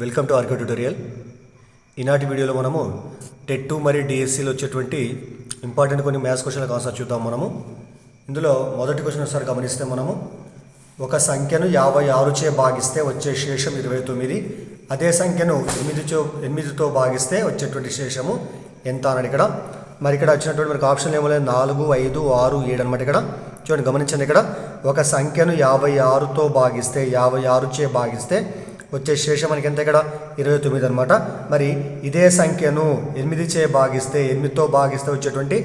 Welcome to RK tutorial. ఈనాటి వీడియోలో మనము టెట్ 2 మరియు డిఎస్సిలో వచ్చేటువంటి ఇంపార్టెంట్ కొన్ని మ్యాథ్స్ క్వశ్చన్లకు ఆన్సర్ చూద్దాం. ఇందులో మొదటి క్వశ్చన్ ఒకసారి గమనిస్తే మనము ఒక సంఖ్యను 56చే భాగిస్తే వచ్చే శేషం 29, అదే సంఖ్యను 8తో భాగిస్తే వచ్చేటువంటి శేషము ఎంత అని ఇక్కడ వచ్చినటువంటి మనకు ఆప్షన్ ఏమో లేదు, 4, 5, 6, 7 అనమాట. ఇక్కడ చూడండి, గమనించండి. ఇక్కడ ఒక సంఖ్యను 56తో భాగిస్తే 56చే భాగిస్తే వచ్చే శేషం మనకి ఎంత? ఇక్కడ 29 అనమాట. మరి ఇదే సంఖ్యను 8చే భాగిస్తే 8తో భాగిస్తే వచ్చేటువంటి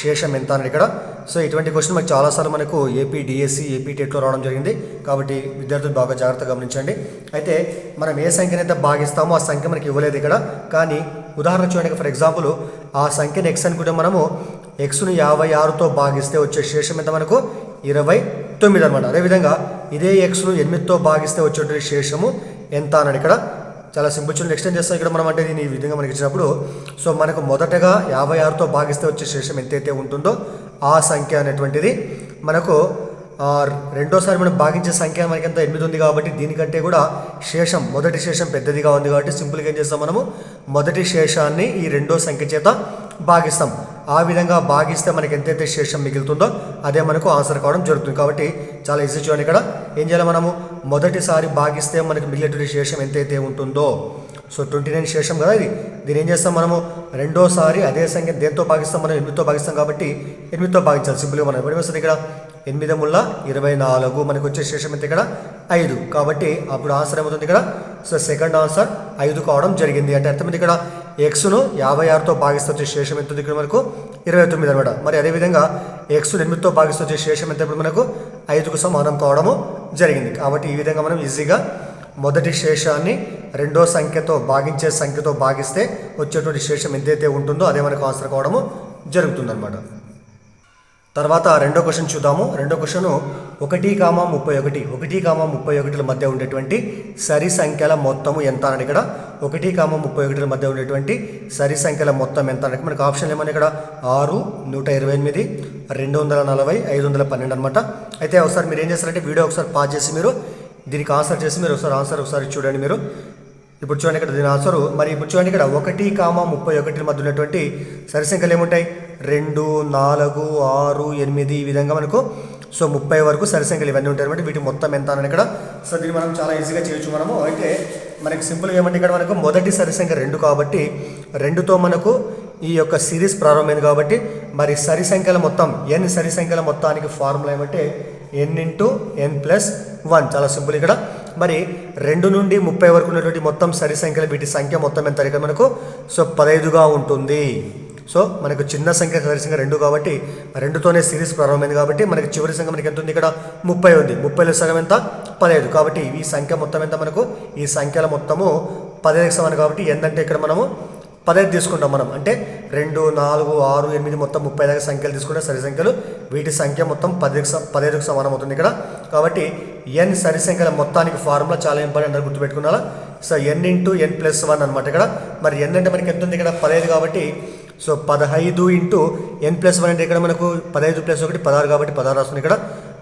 శేషం ఎంత అని ఇక్కడ. సో ఇటువంటి క్వశ్చన్ మనకు చాలాసార్లు మనకు ఏపీ డిఎస్సి, ఏపీ టెట్లో రావడం జరిగింది. కాబట్టి విద్యార్థులు బాగా జాగ్రత్తగా గమనించండి. అయితే మనం ఏ సంఖ్యనైతే భాగిస్తామో ఆ సంఖ్య మనకి ఇవ్వలేదు ఇక్కడ. కానీ ఉదాహరణ చూడండి, ఫర్ ఎగ్జాంపుల్ ఆ సంఖ్యను ఎక్స్ అనుకుంటే మనము ఎక్స్ను 56తో భాగిస్తే వచ్చే శేషం ఎంత? మనకు 29 అనమాట. అదేవిధంగా ఇదే ఎక్స్ను 8తో భాగిస్తే వచ్చేటువంటి శేషము ఎంత అని ఇక్కడ. చాలా సింపుల్. చూడండి, ఎక్స్టెండ్ చేస్తాం ఇక్కడ మనం. అంటే దీన్ని ఈ విధంగా మనకి ఇచ్చినప్పుడు సో మనకు మొదటగా 56తో భాగిస్తే వచ్చే శేషం ఎంతైతే ఉంటుందో ఆ సంఖ్య అనేటువంటిది మనకు రెండోసారి మనం భాగించే సంఖ్య మనకి ఎంత? 8 ఉంది కాబట్టి దీనికంటే కూడా శేషం, మొదటి శేషం పెద్దదిగా ఉంది కాబట్టి సింపుల్గా ఏం చేస్తాం మనము, మొదటి శేషాన్ని ఈ రెండో సంఖ్య చేత భాగిస్తాం. ఆ విధంగా భాగిస్తే మనకి ఎంతైతే శేషం మిగులుతుందో అదే మనకు ఆన్సర్ కావడం జరుగుతుంది. కాబట్టి చాలా ఈజీ. చూడండి, ఇక్కడ ఏం చేయాలి మనము, మొదటిసారి భాగిస్తే మనకి మిగిలేటువంటి శేషం ఎంతైతే ఉంటుందో, సో 29 శేషం కదా ఇది. దీన్ని ఏం చేస్తాం మనము, రెండోసారి అదే సంఖ్య దేంతో భాగిస్తాం? మనం 8తో భాగిస్తాం కాబట్టి 8తో భాగించాలి. సింపుల్గా మనం ఎప్పుడు వస్తుంది ఇక్కడ 8 ముళ్ళ 24, మనకు వచ్చే శేషం ఎంత? ఇక్కడ 5. కాబట్టి అప్పుడు ఆన్సర్ ఏమవుతుంది ఇక్కడ? సో సెకండ్ ఆన్సర్ 5 కావడం జరిగింది. అంటే అర్థమైంది, ఇక్కడ ఎక్స్ను 56తో భాగిస్తే వచ్చే శేషం ఎంత? ఇక్కడ మనకు 29 అనమాట. మరి అదేవిధంగా ఎక్స్ను 8తో భాగిస్తే వచ్చే శేషం ఎంత? ఇప్పుడు మనకు 5కు సమానం కావడము జరిగింది. కాబట్టి ఈ విధంగా మనం ఈజీగా మొదటి శేషాన్ని రెండో సంఖ్యతో భాగించే సంఖ్యతో భాగిస్తే వచ్చేటువంటి శేషం ఎంతైతే ఉంటుందో అదే మనకు ఆన్సర్ కావడము జరుగుతుందన్నమాట. తర్వాత రెండో క్వశ్చన్ చూద్దాము. రెండో క్వశ్చన్ 1,31 మధ్య ఉండేటువంటి సరి సంఖ్యల మొత్తము ఎంత అని ఇక్కడ. 1,31 మధ్య ఉండేటువంటి సరి సంఖ్యల మొత్తం ఎంత అని మనకు ఆప్షన్ ఏమని ఇక్కడ 6, 128, 240, 512 అనమాట. అయితే ఒకసారి మీరు ఏం చేస్తారంటే వీడియో ఒకసారి పాజ్ చేసి మీరు దీనికి ఆన్సర్ చేసి మీరు ఒకసారి చూడండి. మీరు ఇప్పుడు చూడండి ఇక్కడ దీని ఆన్సర్. మరి ఇప్పుడు చూడండి, ఇక్కడ 1,31 మధ్య ఉన్నటువంటి సరి సంఖ్యలు ఏముంటాయి? 2, 4, 6, 8 ఈ విధంగా మనకు సో 30 వరకు సరి సంఖ్యలు ఇవన్నీ ఉంటాయి అనమాట. వీటి మొత్తం ఎంత అని ఇక్కడ. సో దీన్ని మనం చాలా ఈజీగా చేయొచ్చు మనము. అయితే మనకి సింపుల్గా ఏమంటే ఇక్కడ మనకు మొదటి సరి సంఖ్య 2 కాబట్టి 2తో మనకు ఈ యొక్క సిరీస్ ప్రారంభమైంది కాబట్టి మరి సరి సంఖ్యల మొత్తం n సరి సంఖ్యల మొత్తానికి ఫార్ములా ఏమంటే n/n+1. చాలా సింపుల్. ఇక్కడ మరి 2 నుండి 30 వరకు ఉన్నటువంటి మొత్తం సరి సంఖ్యలు వీటి సంఖ్య మొత్తం ఎంత ఇక్కడ మనకు సో 15గా ఉంటుంది. సో మనకు చిన్న సంఖ్య సరి సంఖ్య 2 కాబట్టి 2తోనే సిరీస్ ప్రారంభమైంది కాబట్టి మనకి చివరి సంఖ్య మనకి ఎంత ఉంది? ఇక్కడ 30 ఉంది. 30లో సగం ఎంత? 15. కాబట్టి ఈ సంఖ్య మొత్తం ఎంత? మనకు ఈ సంఖ్యల మొత్తము 15కి సమానం కాబట్టి ఏంటంటే ఇక్కడ మనము 15 తీసుకుంటాం మనం. అంటే 2, 4, 6, 8 మొత్తం 30 దాకా సంఖ్యలు తీసుకుంటే సరి సంఖ్యలు వీటి సంఖ్య మొత్తం 15కు సమానం అవుతుంది ఇక్కడ. కాబట్టి n సరి సంఖ్యల మొత్తానికి ఫార్ములా చాలా ఇంపార్టెంట్ అని గుర్తుపెట్టుకున్నారా. సో n/n+1 అనమాట ఇక్కడ. మరి n అంటే మనకి ఎంత ఉంది? ఇక్కడ 15 కాబట్టి సో 15/n+1 అంటే ఇక్కడ మనకు 15 + 1 16 కాబట్టి 16 వస్తుంది ఇక్కడ.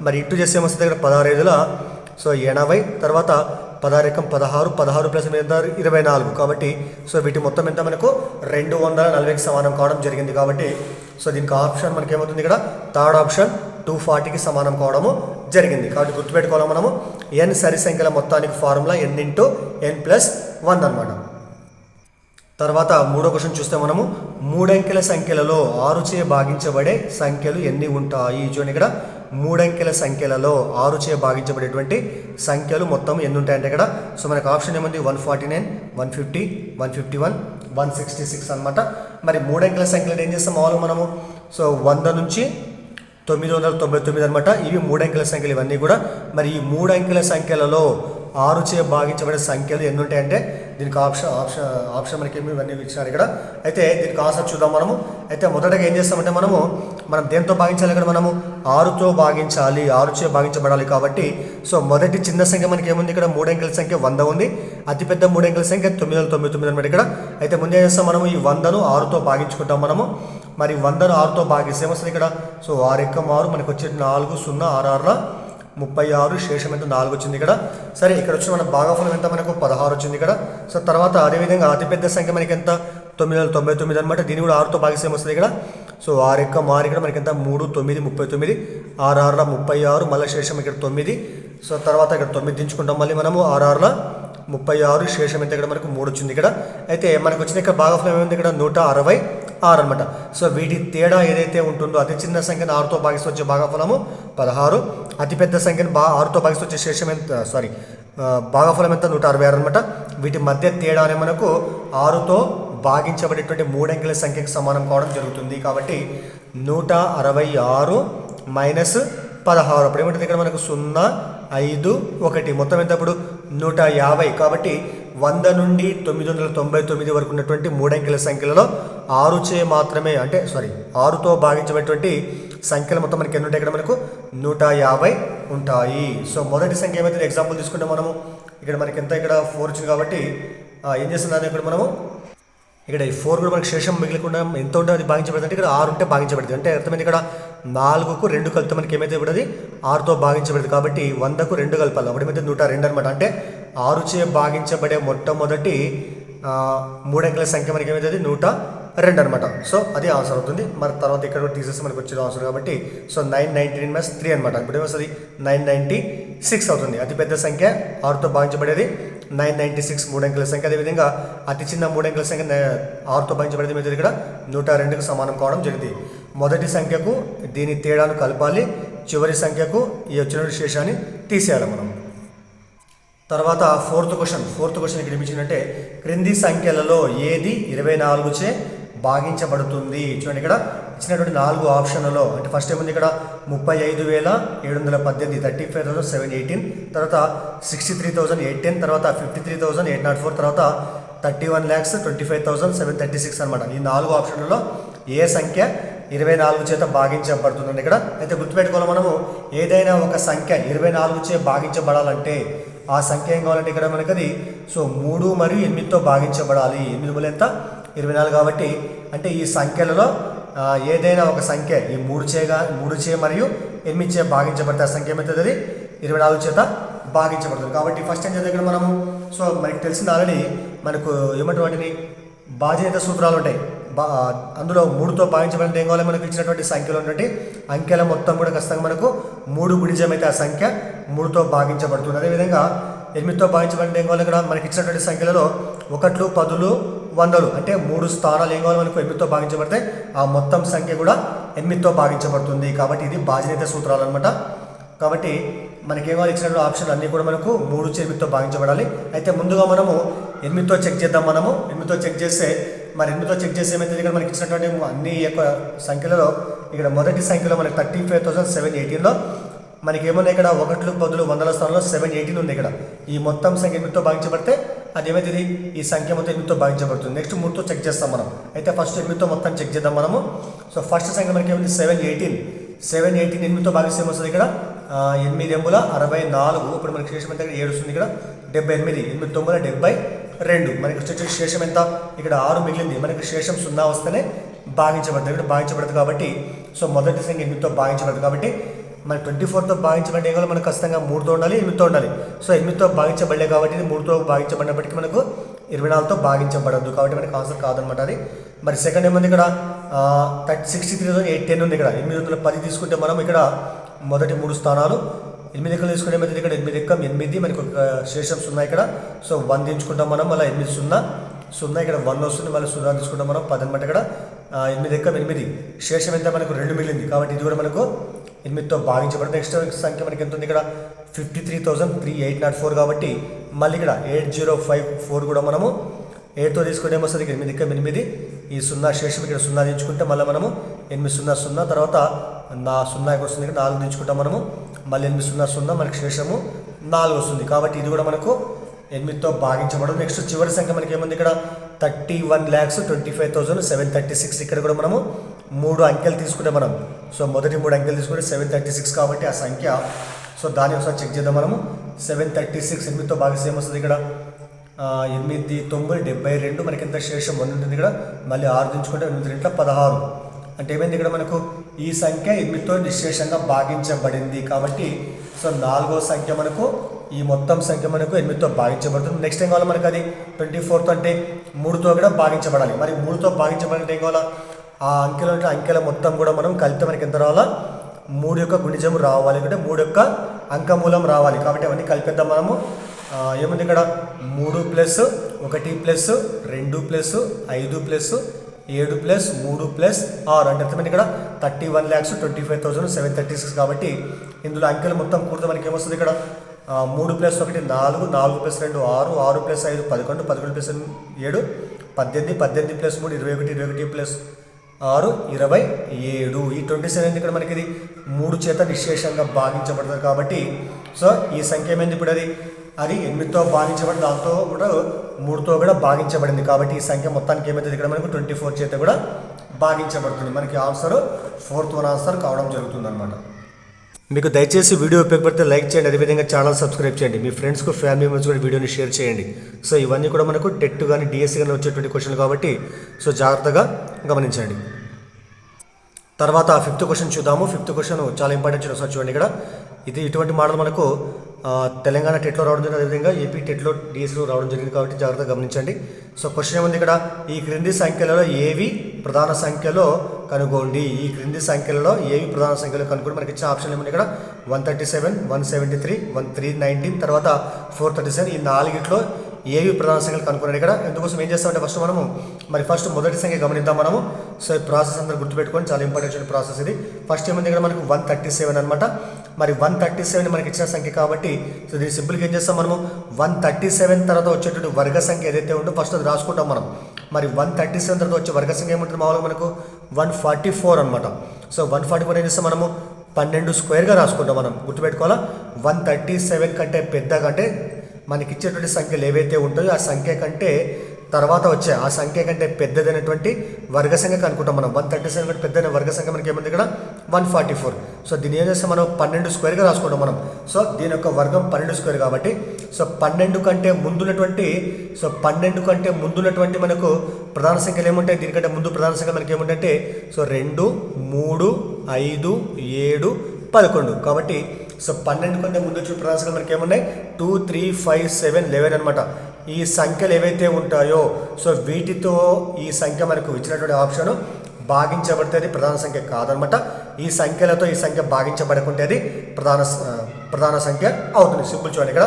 మరి ఇంటూ చేస్తే ఏమొస్తుంది? ఇక్కడ 16 సో 80, తర్వాత 16 × 16, 16 + 24 కాబట్టి సో వీటి మొత్తం ఎంత? మనకు 240కి సమానం కావడం జరిగింది. కాబట్టి సో దీనికి ఆప్షన్ మనకి ఏమవుతుంది? ఇక్కడ థర్డ్ ఆప్షన్ 240కి సమానం కావడము జరిగింది. కాబట్టి గుర్తుపెట్టుకోవాలి మనము n సరి సంఖ్యల మొత్తానికి ఫార్ములా n/n+1 అనమాట. తర్వాత మూడో క్వశ్చన్ చూస్తే మనము 3 అంకెల సంఖ్యలలో 6చే భాగించబడే సంఖ్యలు ఎన్ని ఉంటాయి? చూడండి, ఇక్కడ 3 అంకెల సంఖ్యలలో 6చే భాగించబడేటువంటి సంఖ్యలు మొత్తం ఎన్ని ఉంటాయంటే ఇక్కడ సో మనకు ఆప్షన్ ఏముంది? 149, 150, 151, 166 అనమాట. మరి 3 అంకెల సంఖ్యలు ఏం చేస్తాం మామూలుగా మనము? సో 100 నుంచి 999 అనమాట. ఇవి 3 అంకెల సంఖ్యలు ఇవన్నీ కూడా. మరి ఈ 3 అంకెల సంఖ్యలలో 6చే భాగించబడే సంఖ్యలు ఎన్ని ఉంటాయంటే దీనికి ఆప్షన్ మనకి ఇవన్నీ ఇచ్చినారు ఇక్కడ. అయితే దీనికి ఆన్సర్ చూద్దాం మనము. అయితే మొదటగా ఏం చేస్తామంటే మనం దేంతో భాగించాలి? ఇక్కడ మనము 6తో భాగించాలి, 6చే భాగించబడాలి కాబట్టి సో మొదటి చిన్న సంఖ్య మనకి ఏముంది? ఇక్కడ 3 అంకెల సంఖ్య 100 ఉంది. అతిపెద్ద 3 అంకెల సంఖ్య 999 అనమాట ఇక్కడ. అయితే ముందు ఏం చేస్తాం మనము? ఈ 100ను 6తో భాగించుకుంటాం మనము. మరి 100ను 6తో భాగిస్తే ఏమొస్తుంది? ఇక్కడ సో 6 × 6 మనకు వచ్చే 4, 0, 6, 6 36, శేషం ఎంత 4 వచ్చింది ఇక్కడ. సరే ఇక్కడ వచ్చి మన భాగఫలం ఎంత మనకు 16 వచ్చింది ఇక్కడ. సో తర్వాత అదేవిధంగా అతిపెద్ద సంఖ్య మనకి ఎంత 999 అనమాట. దీన్ని కూడా 6తో భాగిస్తే ఏమొస్తుంది ఇక్కడ. సో 6 యొక్క మారు ఇక్కడ మనకి ఎంత 3, 9, 39, 6 6ల 36, మళ్ళీ శేషం ఇక్కడ 9. సో తర్వాత ఇక్కడ 9 దించుకుంటాం మళ్ళీ మనము 6 6ల 36, శేషం ఎంత ఇక్కడ మనకు 3 వచ్చింది ఇక్కడ. అయితే మనకు వచ్చిన ఇక్కడ భాగఫలం ఏముంది ఇక్కడ 166 అనమాట. సో వీటి తేడా ఏదైతే ఉంటుందో అతి చిన్న సంఖ్యను 6తో భాగిస్తూ వచ్చే భాగఫలము 16, అతిపెద్ద సంఖ్యను 6తో భాగిస్తూ వచ్చే శేషం ఎంత భాగఫలం ఎంత 166 అనమాట. వీటి మధ్య తేడా అనే మనకు 6తో భాగించబడేటువంటి 3 అంకెల సంఖ్యకు సమానం కావడం జరుగుతుంది. కాబట్టి 166 మైనస్ 16 అప్పుడు ఏమిటంటే ఇక్కడ మనకు 0, 5, 1 మొత్తం ఎంత అప్పుడు 150. కాబట్టి 100 నుండి 999 వరకు ఉన్నటువంటి 3 అంకెల సంఖ్యలలో 6చే మాత్రమే 6తో భాగించబడేటువంటి సంఖ్యలు మొత్తం మనకి ఎన్ని ఉంటాయి ఇక్కడ మనకు 150 ఉంటాయి. సో మొదటి సంఖ్య ఏమైతే ఎగ్జాంపుల్ తీసుకుంటే మనము ఇక్కడ మనకి ఎంత ఇక్కడ 4 వచ్చింది కాబట్టి ఏం చేస్తున్నాను ఇక్కడ మనము ఇక్కడ ఈ 4 కూడా మనకి శేషం మిగిలకుండా ఎంత ఉంటే అది భాగించబడుతుంది అంటే ఇక్కడ 6 ఉంటే భాగించబడుతుంది. అంటే అర్థమైంది ఇక్కడ 4కు 2 కలిపితే మనకి ఏమైతే ఇప్పుడు 6తో భాగించబడుతుంది. కాబట్టి 100కు 2 కలపాలి అప్పుడు ఏమైతే 102 అనమాట. అంటే 6చే భాగించబడే మొట్టమొదటి 3 అంకెల సంఖ్య మనకి ఏమైతుంది 102 అనమాట. సో అది ఆన్సర్ అవుతుంది. మరి తర్వాత ఇక్కడ కూడా తీసేస్తే మనకు వచ్చేది ఆన్సర్ కాబట్టి సో 999 మైనస్ 3 అనమాట. ఇప్పుడు ఏమొస్తుంది 996 అవుతుంది. అతిపెద్ద సంఖ్య 6తో భాగించబడేది 996 3 అంకెల సంఖ్య. అదేవిధంగా అతి చిన్న 3 అంకెల సంఖ్య 6తో భాగించబడేది ఏమైతే ఇక్కడ 102కు సమానం కావడం జరిగింది. మొదటి సంఖ్యకు దీని తేడాను కలపాలి, చివరి సంఖ్యకు ఈ వచ్చిన శేషాన్ని తీసేయాలి మనం. తర్వాత ఫోర్త్ క్వశ్చన్ ఇక్కడ ఇచ్చిందంటే క్రింది సంఖ్యలలో ఏది 24చే భాగించబడుతుంది. చూడండి ఇక్కడ ఇచ్చినటువంటి 4 ఆప్షన్లలో అంటే ఫస్ట్ ఏముంది ఇక్కడ 35,718 35,718, తర్వాత 63,810, తర్వాత 53,804, తర్వాత 31,25,736 అనమాట. ఈ 4 ఆప్షన్లలో ఏ సంఖ్య 24 చేత భాగించబడుతుందండి ఇక్కడ. అయితే గుర్తుపెట్టుకోవాలి మనము ఏదైనా ఒక సంఖ్య 24 చే భాగించబడాలంటే ఆ సంఖ్య ఏం కావాలంటే ఇక్కడ మనకి అది సో 3 మరియు 8తో భాగించబడాలి. 8 మూల ఎంత 24 కాబట్టి అంటే ఈ సంఖ్యలలో ఏదైనా ఒక సంఖ్య ఈ 3 చే మరియు 8 చే భాగించబడితే ఆ సంఖ్య ఏమవుతుంది అది 24 చేత భాగించబడుతుంది. కాబట్టి ఫస్ట్ ఏం చేద్దాం ఇక్కడ మనము సో మనకి తెలిసిన ఆల్రెడీ మనకు ఏమంటే వాటిని బాధ్యత సూత్రాలు ఉంటాయి. అందులో 3తో భాగించబడితే ఏం కావాలి మనకు ఇచ్చినటువంటి సంఖ్యలో ఉన్నటువంటి అంకెల మొత్తం కూడా ఖచ్చితంగా మనకు 3 గుణిజమైతే ఆ సంఖ్య 3తో భాగించబడుతుంది. అదేవిధంగా 8తో భాగించబడితే ఏం కావాలి ఇక్కడ మనకి ఇచ్చినటువంటి సంఖ్యలలో 1, 10, 100 అంటే 3 స్థానాలు ఏం కావాలి మనకు 8తో భాగించబడితే ఆ మొత్తం సంఖ్య కూడా 8తో భాగించబడుతుంది. కాబట్టి ఇది బాధ్యత సూత్రాలు అనమాట. కాబట్టి మనకేం కావాలి ఇచ్చినటువంటి ఆప్షన్లు అన్నీ కూడా మనకు 3 చే 8తో భాగించబడాలి. అయితే ముందుగా మనము 8తో చెక్ చేద్దాం. 8తో చెక్ చేస్తే మరి 8తో చెక్ చేసి ఏమైతుంది ఇక్కడ మనకి ఇచ్చినటువంటి అన్ని యొక్క సంఖ్యలలో ఇక్కడ మొదటి సంఖ్యలో మనకి 35,718లో మనకి ఏమన్నా ఇక్కడ 1, 10, 100ల స్థానంలో 718 ఉంది. ఇక్కడ ఈ మొత్తం సంఖ్య 8తో భాగించబడితే అది ఏమైతుంది ఈ సంఖ్య మొత్తం 8తో భాగించబడుతుంది. నెక్స్ట్ 3తో చెక్ చేస్తాం మనం. అయితే ఫస్ట్ 8తో మొత్తం చెక్ చేద్దాం మనము. సో ఫస్ట్ సంఖ్య మనకి ఏమైంది 718 8తో భాగిస్తే ఏమొస్తుంది ఇక్కడ 8 ఎముల 64. ఇప్పుడు మనకి శేషం ఎంత ఇక్కడ 7 వస్తుంది. ఇక్కడ 78 8 9 72 మనకి వచ్చే శేషం ఎంత ఇక్కడ 6 మిగిలింది. మనకి శేషం 0 వస్తేనే భాగించబడుతుంది. ఇక్కడ భాగించబడుతుంది కాబట్టి సో మొదటి సంఖ్య 8తో భాగించబడుతుంది. కాబట్టి మన 24తో భాగించబడే ఏం మనకు ఖచ్చితంగా 3తో ఉండాలి 8తో ఉండాలి. సో 8తో భాగించబడలే కాబట్టి 3తో భాగించబడినప్పటికీ మనకు 24తో భాగించబడద్దు కాబట్టి మనకి ఆన్సర్ కాదనమాట అది. మరి సెకండ్ ఏముంది ఇక్కడ 63,810 ఉంది. ఇక్కడ 810 తీసుకుంటే మనం ఇక్కడ మొదటి 3 స్థానాలు 8 ఎక్కలు తీసుకుంటే ఏమైతే ఇక్కడ 8 ఎక్కం 8 మనకు ఒక శేషం 0 ఇక్కడ. సో 1 తీసుకుంటాం మనం. మళ్ళీ 8 0 ఇక్కడ 1 వస్తుంది. మళ్ళీ 0 తీసుకుంటాం మనం 10 అనమాట. ఇక్కడ 8 ఎక్కం 8 శేషం ఎంత మనకు 2 మిగిలింది. కాబట్టి ఇది కూడా మనకు 8తో భాగించబడుతుంది. నెక్స్ట్ సంఖ్య మనకి ఎంత ఉంది ఇక్కడ 53,384 కాబట్టి మళ్ళీ ఇక్కడ 8054 కూడా మనము 8తో తీసుకుంటే ఏమొస్తుంది ఇక్కడ 8 ఎక్కం 8 ఈ 0 శేషం ఇక్కడ 0 తీసుకుంటే మళ్ళీ మనము 800 తర్వాత 0 వస్తుంది. ఇక్కడ 4 తీసుకుంటాం మనము. మళ్ళీ 800 మనకి శేషము 4 వస్తుంది. కాబట్టి ఇది కూడా మనకు 8తో భాగించబడదు. నెక్స్ట్ చివరి సంఖ్య మనకి ఏముంది ఇక్కడ 31,25,736 ఇక్కడ కూడా మనము 3 అంకెలు తీసుకుంటే మనం సో మొదటి 3 అంకెలు తీసుకుంటే 736 కాబట్టి ఆ సంఖ్య సో దాన్ని ఒకసారి చెక్ చేద్దాం మనము. 736 8తో భాగిస్తే ఏమొస్తుంది ఇక్కడ 8 9 72 మనకి ఎంత శేషం 1 ఉంటుంది. ఇక్కడ మళ్ళీ 6 దించుకుంటే 8 2 16 అంటే ఏమైంది ఇక్కడ మనకు ఈ సంఖ్య 8తో నిశ్శేషంగా భాగించబడింది. కాబట్టి సో 4వ సంఖ్య మనకు ఈ మొత్తం సంఖ్య మనకు 8తో భాగించబడుతుంది. నెక్స్ట్ ఏం కావాలి మనకు, అది 24th అంటే 3తో కూడా భాగించబడాలి. మరి 3తో భాగించబడాలంటే ఏం కావాలా, ఆ అంకెల మొత్తం కూడా మనం కలిపితే మనకి ఎంత రావాలా, 3 యొక్క గుణిజం రావాలి, అంటే 3 యొక్క అంకమూలం రావాలి. కాబట్టి అవన్నీ కలిపేద్దాం మనము. ఏముంది ఇక్కడ 3 + 1 + 2 + 5 + 7 + 3 + 6 అంటే ఎంతమంది ఇక్కడ 31,25,736. కాబట్టి ఇందులో అంకెలు మొత్తం కూడితే మనకి ఏమొస్తుంది, ఇక్కడ 3 + 1 4, 4 + 2 6, 6 + 5 11, 11 + 7 18, 18 + 3 21, 21 + 6 27. ఈ 27 ఇక్కడ మనకి ఇది 3 చేత నిశ్శేషంగా భాగించబడుతుంది. కాబట్టి సో ఈ సంఖ్య ఏమైంది ఇప్పుడు, అది 8తో భాగించబడి దాంతో కూడా 3తో కూడా భాగించబడింది. కాబట్టి ఈ సంఖ్య మొత్తానికి ఏమవుతుంది, ఇక్కడ మనకు 24 చేత కూడా భాగించబడుతుంది. మనకి ఆన్సర్ 4th ఆన్సర్ కావడం జరుగుతుంది అనమాట. మీకు దయచేసి వీడియో ఉపయోగపడితే లైక్ చేయండి, అదేవిధంగా ఛానల్ సబ్స్క్రైబ్ చేయండి, మీ ఫ్రెండ్స్కు ఫ్యామిలీ మెంబర్స్ కూడా వీడియోని షేర్ చేయండి. సో ఇవన్నీ కూడా మనకు టెట్ కానీ డిఎస్సి కానీ వచ్చేటువంటి క్వశ్చన్లు కాబట్టి సో జాగ్రత్తగా గమనించండి. తర్వాత 5th క్వశ్చన్ చూద్దాము. 5th క్వశ్చన్ చాలా ఇంపార్టెంట్ ఒకసారి చూడండి. ఇక్కడ ఇది ఇటువంటి మోడల్ మనకు తెలంగాణ టెట్లో రావడం జరిగింది, అదేవిధంగా ఏపీ టెట్లో డిఎస్సిలో రావడం జరిగింది. కాబట్టి జాగ్రత్తగా గమనించండి. సో క్వశ్చన్ ఏముంది ఇక్కడ, ఈ క్రింది సంఖ్యలలో ఏవి ప్రధాన సంఖ్యలో కనుగోండి. ఈ క్రింది సంఖ్యలలో ఏవి ప్రధాన సంఖ్యలో కనుగోండి. మనకి ఇచ్చిన ఆప్షన్ ఏముంది ఇక్కడ 137, 173, 319, తర్వాత 437. ఈ 4గిట్లో ఏవి ప్రధాన సంఖ్యలు కనుక్కున్నాడు. ఇక్కడ ఎందుకోసం ఏం చేస్తామంటే ఫస్ట్ మనము ఫస్ట్ మొదటి సంఖ్య గమనిద్దాం మనము. సో ఈ ప్రాసెస్ అందరూ గుర్తుపెట్టుకొని, చాలా ఇంపార్టెంట్ ప్రాసెస్ ఇది. ఫస్ట్ ఏముంది ఇక్కడ మనకు 137 అనమాట. మరి 137 మనకి ఇచ్చిన సంఖ్య కాబట్టి సో దీన్ని సింపుల్గా ఏం చేస్తాం మనము, 137 తర్వాత వచ్చేటువంటి వర్గ సంఖ్య ఏదైతే ఉందో ఫస్ట్ అది రాసుకుంటాం మనం. మరి 137 తర్వాత వచ్చే వర్గ సంఖ్య ఏముంటుంది, మామూలుగా మనకు 144 అనమాట. సో 144 ఏం చేస్తాం మనము 12 స్క్వేర్గా రాసుకుంటాం మనం. గుర్తుపెట్టుకోవాలా, 137 కంటే పెద్దగా అంటే మనకి ఇచ్చేటువంటి సంఖ్యలు ఏవైతే ఉంటాయో ఆ సంఖ్య కంటే తర్వాత వచ్చే ఆ సంఖ్య కంటే పెద్దదైనటువంటి వర్గ సంఖ్య కనుక్కుంటాం మనం. 137 కంటే పెద్దైన వర్గ సంఖ్య మనకి ఏముంది ఇక్కడ 144. సో దీన్ని ఏం చేస్తాం మనం 12 స్క్వేర్గా రాసుకుంటాం మనం. సో దీని యొక్క వర్గం 12 స్క్వేర్ కాబట్టి సో 12 కంటే ముందున్నటువంటి మనకు ప్రధాన సంఖ్యలు ఏముంటాయి, దీనికంటే ముందు ప్రధాన సంఖ్య మనకి ఏముంటాయంటే సో 2, 3, 5, 7, 11. కాబట్టి సో 12 కంటే ముందు వచ్చిన ప్రధాన సంఖ్యలు మనకి ఏమున్నాయి 2, 3, 5, 7, 11 అనమాట. ఈ సంఖ్యలు ఏవైతే ఉంటాయో సో వీటితో ఈ సంఖ్య మనకు ఇచ్చినటువంటి ఆప్షన్ భాగించబడితే అది ప్రధాన సంఖ్య కాదనమాట. ఈ సంఖ్యలతో ఈ సంఖ్య భాగించబడకుంటే అది ప్రధాన సంఖ్య అవుతుంది. సింపుల్ చూడండి ఇక్కడ.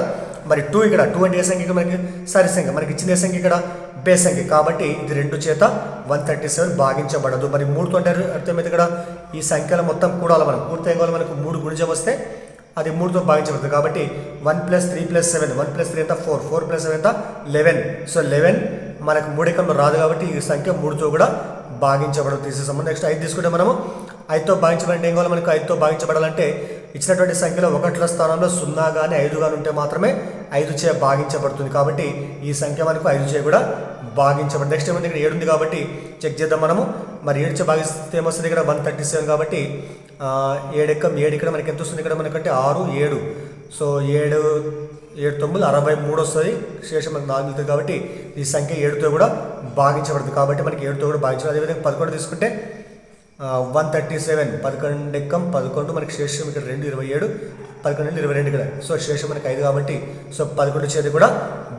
మరి 2 ఇక్కడ 2 అంటే ఏ సంఖ్య, మనకి సరి సంఖ్య, మనకి ఇచ్చిన ఏ సంఖ్య ఇక్కడ బేస్ సంఖ్య. కాబట్టి ఇది 2 చేత 137 భాగించబడదు. మరి 3తో అంటే అర్థమైతే ఇక్కడ ఈ సంఖ్యల మొత్తం కూడాలి మనం. పూర్తి అయ్యే మనకు 3 గుణిజం వస్తే అది 3తో భాగించబడుతుంది. కాబట్టి 1 + 3 + 7, 1 + 3 ఎంత 4, 4 + 7 ఎంత 11. సో 11 మనకు మూడేకంలో రాదు కాబట్టి ఈ సంఖ్య 3తో కూడా భాగించబడదు. తీసేసాము. నెక్స్ట్ 5 తీసుకుంటే మనము 5తో భాగించబడంటే ఏం కావాలి, మనకు 5తో భాగించబడాలంటే ఇచ్చినటువంటి సంఖ్యలో 1ల స్థానంలో 0 కానీ 5 కానీ ఉంటే మాత్రమే 5 చే భాగించబడుతుంది. కాబట్టి ఈ సంఖ్య మనకు 5 చే కూడా భాగించబడుతుంది. నెక్స్ట్ ఏమైంది ఇక్కడ 7 ఉంది కాబట్టి చెక్ చేద్దాం మనము. మరి 7 చే భాగిస్తే ఏమొస్తుంది ఇక్కడ 137 కాబట్టి 7 ఇక్కడ మనకి ఎంత వస్తుంది, ఇక్కడ మనకంటే 6, 7. సో 7, 7, 9, 63 వస్తుంది. శేషం మనకు 4 మిగులుతుంది. కాబట్టి ఈ సంఖ్య 7తో కూడా భాగించబడుతుంది. కాబట్టి మనకి 7తో కూడా భాగించబడుతుంది. అదేవిధంగా 11 తీసుకుంటే 137, 11 11 మనకి శేషం ఇక్కడ 2, 27, 11 22 ఇక్కడ. సో శేషం మనకి 5 కాబట్టి సో 11 చేతి కూడా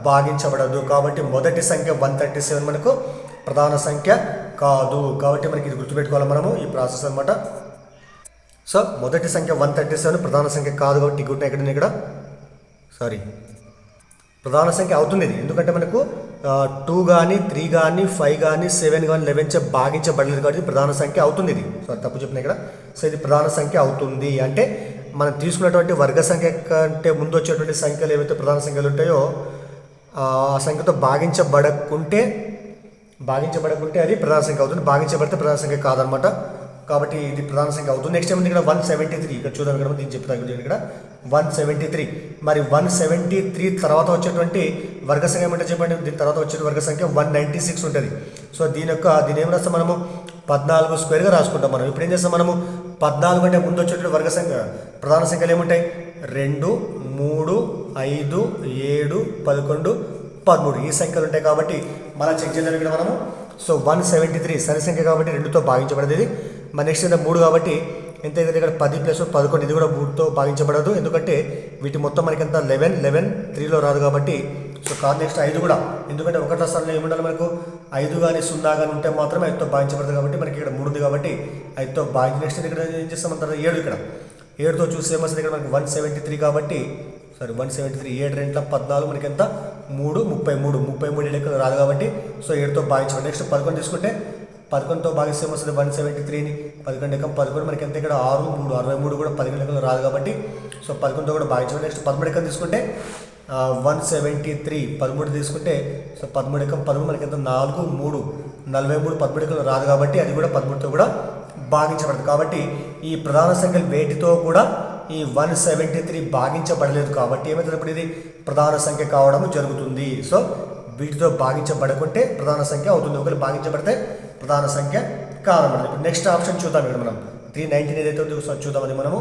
భాగించబడదు. కాబట్టి మొదటి సంఖ్య 137 మనకు ప్రధాన సంఖ్య కాదు. కాబట్టి మనకి ఇది గుర్తుపెట్టుకోవాలి మనము ఈ ప్రాసెస్ అనమాట. సో మొదటి సంఖ్య 137 ప్రధాన సంఖ్య కాదు కాబట్టి గుడ్ ఇక్కడ ప్రధాన సంఖ్య అవుతుంది ఇది. ఎందుకంటే మనకు 2 కానీ 3 కానీ 5 కానీ 7 కానీ 11 చే భాగించబడలేదు కాబట్టి ప్రధాన సంఖ్య అవుతుంది ఇది. తప్పు చెప్పిన ఇక్కడ. సో ఇది ప్రధాన సంఖ్య అవుతుంది అంటే మనం తీసుకున్నటువంటి వర్గ సంఖ్య కంటే ముందు వచ్చేటువంటి సంఖ్యలు ఏవైతే ప్రధాన సంఖ్యలు ఉంటాయో ఆ సంఖ్యతో భాగించబడకుంటే అది ప్రధాన సంఖ్య అవుతుంది. భాగించబడితే ప్రధాన సంఖ్య కాదనమాట. కాబట్టి ఇది ప్రధాన సంఖ్య అవుతుంది. నెక్స్ట్ ఏమైంది ఇక్కడ 173. ఇక్కడ చూద్దాం. ఇక్కడ దీన్ని చెప్తాను ఇక్కడ 173. మరి 173 తర్వాత వచ్చేటువంటి వర్గ సంఖ్య ఏమంటే చెప్పండి. దీని తర్వాత వచ్చే వర్గ సంఖ్య 196 ఉంటుంది. సో దీని ఏం రాస్తాం మనము 14 స్క్వేర్గా రాసుకుంటాం మనం. ఇప్పుడు ఏం చేస్తాం మనము 14 కంటే ముందు వచ్చేటువంటి వర్గ సంఖ్య ప్రధాన సంఖ్యలు ఏముంటాయి 2, 3, 5, 7, 11, 13 ఈ సంఖ్యలు ఉంటాయి. కాబట్టి మనం చెక్ చేద్దాం ఇక్కడ మనము. సో 173 సరి సంఖ్య కాబట్టి 2తో భాగించబడేది. మరి నెక్స్ట్ అయితే 3 కాబట్టి ఎంత అయితే ఇక్కడ 10 + 11 ఇది కూడా 3తో భాగించబడదు, ఎందుకంటే వీటి మొత్తం మనకి ఎంత 11 11 3లో రాదు కాబట్టి సో కాదు. నెక్స్ట్ 5 కూడా, ఎందుకంటే ఒకటో స్థానంలో ఏముండాలి మనకు 5 కానీ 0 కానీ ఉంటే మాత్రమే 5తో భాగించబడుతుంది కాబట్టి మనకి ఇక్కడ 3 ఉంది కాబట్టి 5తో భాగించి నెక్స్ట్ ఇక్కడ ఏం చేస్తామంటారు 7 ఇక్కడ 7తో చూస్తే ఏమొస్తుంది ఇక్కడ మనకి 173 కాబట్టి 173 7 2 14 మనకి ఎంత 3 33 లెక్కలు రాదు కాబట్టి సో 7తో భాగించబడి. నెక్స్ట్ 11 తీసుకుంటే 11తో భాగిస్తే ఏమొస్తుంది 173ని 11 ఎక్కం 11 మనకి ఎంత ఇక్కడ 6 3 63 కూడా 11 లెక్కలు రాదు కాబట్టి సో 11తో కూడా భాగించబడి. నెక్స్ట్ 13 ఎక్కం తీసుకుంటే 173 13 తీసుకుంటే సో 13 ఎక్కం 13 మనకి ఎంత 4 3 43 13 ఎక్కలు రాదు కాబట్టి అది కూడా 13తో కూడా భాగించబడదు. కాబట్టి ఈ ప్రధాన సంఖ్యలు వేటితో కూడా ఈ 173 భాగించబడలేదు కాబట్టి ఏమవుతుంది ఇప్పుడు ఇది ప్రధాన సంఖ్య కావడం జరుగుతుంది. సో వీటితో భాగించబడకుంటే ప్రధాన సంఖ్య అవుతుంది, ఒకవేళ భాగించబడితే ప్రధాన సంఖ్య కాదన్నమాట. ఇప్పుడు నెక్స్ట్ ఆప్షన్ చూద్దాం. ఇక్కడ మనం 319 ఏదైతే ఉందో చూద్దామని మనము.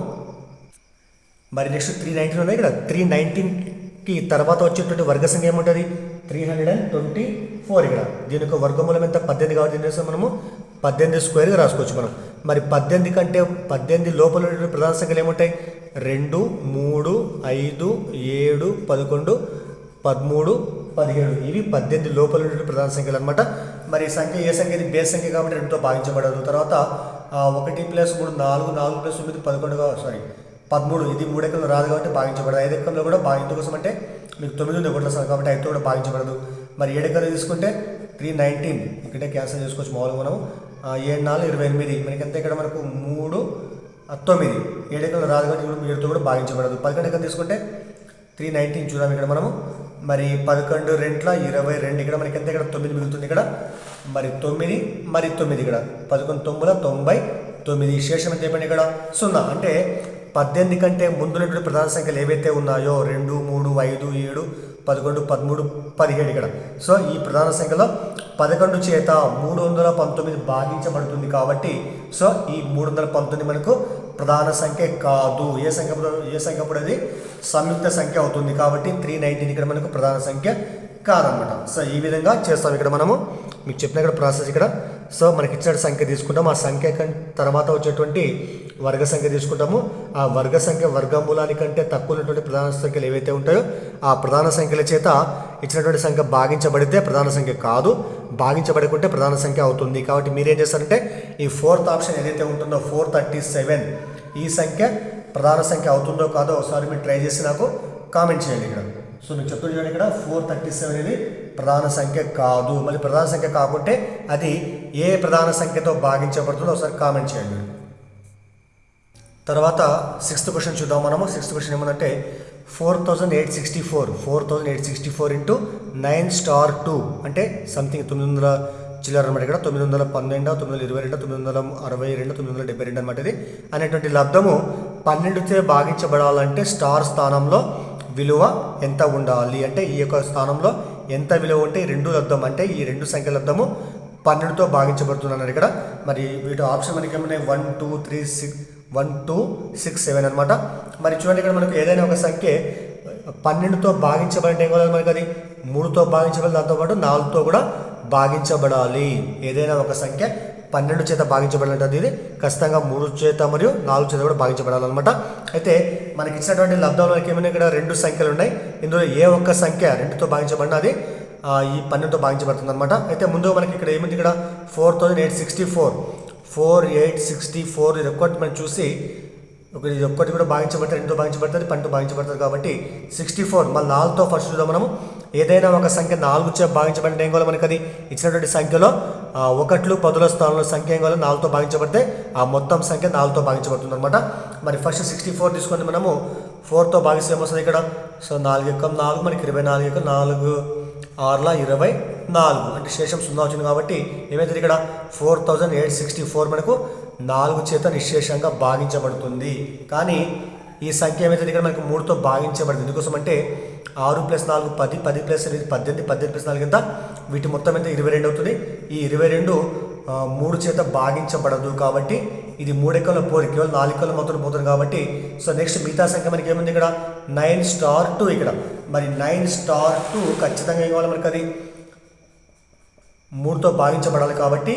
మరి నెక్స్ట్ 319 ఉన్నాయి ఇక్కడ 319కి తర్వాత వచ్చేటువంటి వర్గ సంఖ్య ఏముంటుంది 324. ఇక్కడ దీని యొక్క వర్గమూలం ఎంత 18 కాబట్టి దీని కోసం మనము 18² రాసుకోవచ్చు మనం. మరి 18 కంటే 18 లోపల ప్రధాన సంఖ్యలు ఏముంటాయి 2 3 5 7 11 13 17 ఇవి 18 లోపల ప్రధాన సంఖ్యలు అనమాట. మరి సంఖ్య ఏ సంఖ్య ఇది బేస్ సంఖ్య కాబట్టి 2తో భాగించబడదు. తర్వాత 1 + 3 4 4 + 9 11 13 ఇది 3 ఎక్కలు రాదు కాబట్టి భాగించబడదు. 5 ఎక్కల్లో కూడా భాగించడం కోసం అంటే మీకు 9 ఉంది ఒకటి వస్తుంది కాబట్టి 5తో కూడా భాగించబడదు. మరి 7 ఎక్కలు తీసుకుంటే 319 ఇక్కడే క్యాన్సిల్ చేసుకోవచ్చు మామూలుగా మనం. 7 4 28 మనకి ఎంత ఇక్కడ మనకు 3 9 7 ఎక్కలు రాదు కాబట్టి 7తో కూడా భాగించబడదు. 11 ఎక్కలు తీసుకుంటే 319 చూద్దాం ఇక్కడ మనము. మరి 11 2 22 ఇక్కడ మనకి ఎంత ఇక్కడ 9 మిగులుతుంది ఇక్కడ. మరి 9 మరి 9 ఇక్కడ 11 9 99 శేషం ఎంత అయిపోయింది ఇక్కడ 0. అంటే 18 కంటే ముందున్నటువంటి ప్రధాన సంఖ్యలు ఏవైతే ఉన్నాయో 2 3 5 7 11 13 17 ఇక్కడ. సో ఈ ప్రధాన సంఖ్యలో 11 చేత 319 భాగించబడుతుంది కాబట్టి సో ఈ 319 మనకు ప్రధాన సంఖ్య కాదు. ఏ సంఖ్య అప్పుడు అది సంయుక్త సంఖ్య అవుతుంది కాబట్టి 319 ఇక్కడ మనకు ప్రధాన సంఖ్య కాదనమాట. సో ఈ విధంగా చేస్తాం ఇక్కడ మనము. మీకు చెప్పిన ఇక్కడ ప్రాసెస్ ఇక్కడ. సో మనకి ఇచ్చిన సంఖ్య తీసుకుంటాం, ఆ సంఖ్య తర్వాత వచ్చేటువంటి వర్గ సంఖ్య తీసుకుంటాము. ఆ వర్గ సంఖ్య వర్గమూలానికంటే తక్కువ ఉన్నటువంటి ప్రధాన సంఖ్యలు ఏవైతే ఉంటాయో ఆ ప్రధాన సంఖ్యల చేత ఇచ్చినటువంటి సంఖ్య భాగించబడితే ప్రధాన సంఖ్య కాదు, భాగించబడకుంటే ప్రధాన సంఖ్య అవుతుంది. కాబట్టి మీరేం చేస్తారంటే ఈ 4th ఆప్షన్ ఏదైతే ఉంటుందో 437 ఈ సంఖ్య ప్రధాన సంఖ్య అవుతుందో కాదో ఒకసారి మీరు ట్రై చేసి నాకు కామెంట్ చేయండి ఇక్కడ. సో మీకు చెప్తుంది చూడండి ఇక్కడ 437 అనేది ప్రధాన సంఖ్య కాదు. మళ్ళీ ప్రధాన సంఖ్య కాకుంటే అది ఏ ప్రధాన సంఖ్యతో భాగించబడుతుందో ఒకసారి కామెంట్ చేయండి. తర్వాత 6th క్వశ్చన్ చూద్దాం మనము. 6th క్వశ్చన్ ఏమంటే 4864 ఇంటూ 9 * 2 అంటే సంథింగ్ 900 చిల్లర అనమాట. ఇక్కడ 912 922 962 972 అనమాట ఇది అనేటువంటి లబ్ధము 12చే భాగించబడాలంటే స్టార్ స్థానంలో విలువ ఎంత ఉండాలి అంటే ఈ యొక్క స్థానంలో ఎంత విలువ ఉంటే ఈ 2 లబ్ధం అంటే ఈ 2 సంఖ్యల లబ్ధము 12తో భాగించబడుతున్నారు ఇక్కడ. మరి వీటి ఆప్షన్ మనకి ఏమన్నా 1 2 3 1 2 6 7 అనమాట. మరి చూడండి ఇక్కడ మనకు ఏదైనా ఒక సంఖ్య 12తో భాగించబడి మనకి అది 3తో భాగించబడాలి, దాంతోపాటు 4తో కూడా భాగించబడాలి. ఏదైనా ఒక సంఖ్య 12 చేత భాగించబడాలంటే ఇది ఖచ్చితంగా 3 చేత మరియు 4 చేత కూడా భాగించబడాలన్నమాట. అయితే మనకి ఇచ్చినటువంటి లబ్ధంలోకి ఏమైనా ఇక్కడ 2 సంఖ్యలు ఉన్నాయి. ఇందులో ఏ ఒక్క సంఖ్య 2తో భాగించబడినా అది ఈ 12తో భాగించబడుతుంది అనమాట. అయితే ముందు మనకి ఇక్కడ ఏముంది ఇక్కడ 4864 ఇది ఒక్కటి మనం చూసి ఇది ఒక్కటి కూడా భాగించబడుతుంది, 2తో భాగించబడుతుంది, 12తో భాగించబడుతుంది కాబట్టి 64 మళ్ళీ 4తో ఫస్ట్ చూద్దాం మనము. ఏదైనా ఒక సంఖ్య 4 చే భాగించబడితే ఏం కావాలి మనకి అది ఇచ్చినటువంటి సంఖ్యలో 1లు 10ల స్థానంలో సంఖ్య ఏం కావాలి 4తో భాగించబడితే ఆ మొత్తం సంఖ్య 4తో భాగించబడుతుంది అనమాట. మరి ఫస్ట్ 64 తీసుకొని మనము 4తో భాగిస్తే ఏమొస్తుంది ఇక్కడ. సో 4 ఎక్కం 4 మనకి 24 ఎక్కం 4 6ల 24 అంటే శేషం 0 వచ్చింది కాబట్టి ఏమైతుంది ఇక్కడ 4864 మనకు 4 చేత నిశ్శేషంగా భాగించబడుతుంది. కానీ ఈ సంఖ్య ఏమైతుంది ఇక్కడ మనకు 3తో భాగించబడుతుంది. ఎందుకోసం అంటే 6 + 4 10 10 + 8 18 18 + 4 ఎంత వీటి మొత్తం ఎంత 22 అవుతుంది. ఈ 22 3 చేత భాగించబడదు కాబట్టి ఇది 3 ఎక్కల పోరు కేవలం 4 ఎక్కల మొత్తం పోతుంది కాబట్టి సో నెక్స్ట్ మిగతా సంఖ్య మనకి ఏముంది ఇక్కడ 9 * 2 ఇక్కడ. మరి 9 * 2 ఖచ్చితంగా ఏం కావాలి మనకి అది 3తో భాగించబడాలి కాబట్టి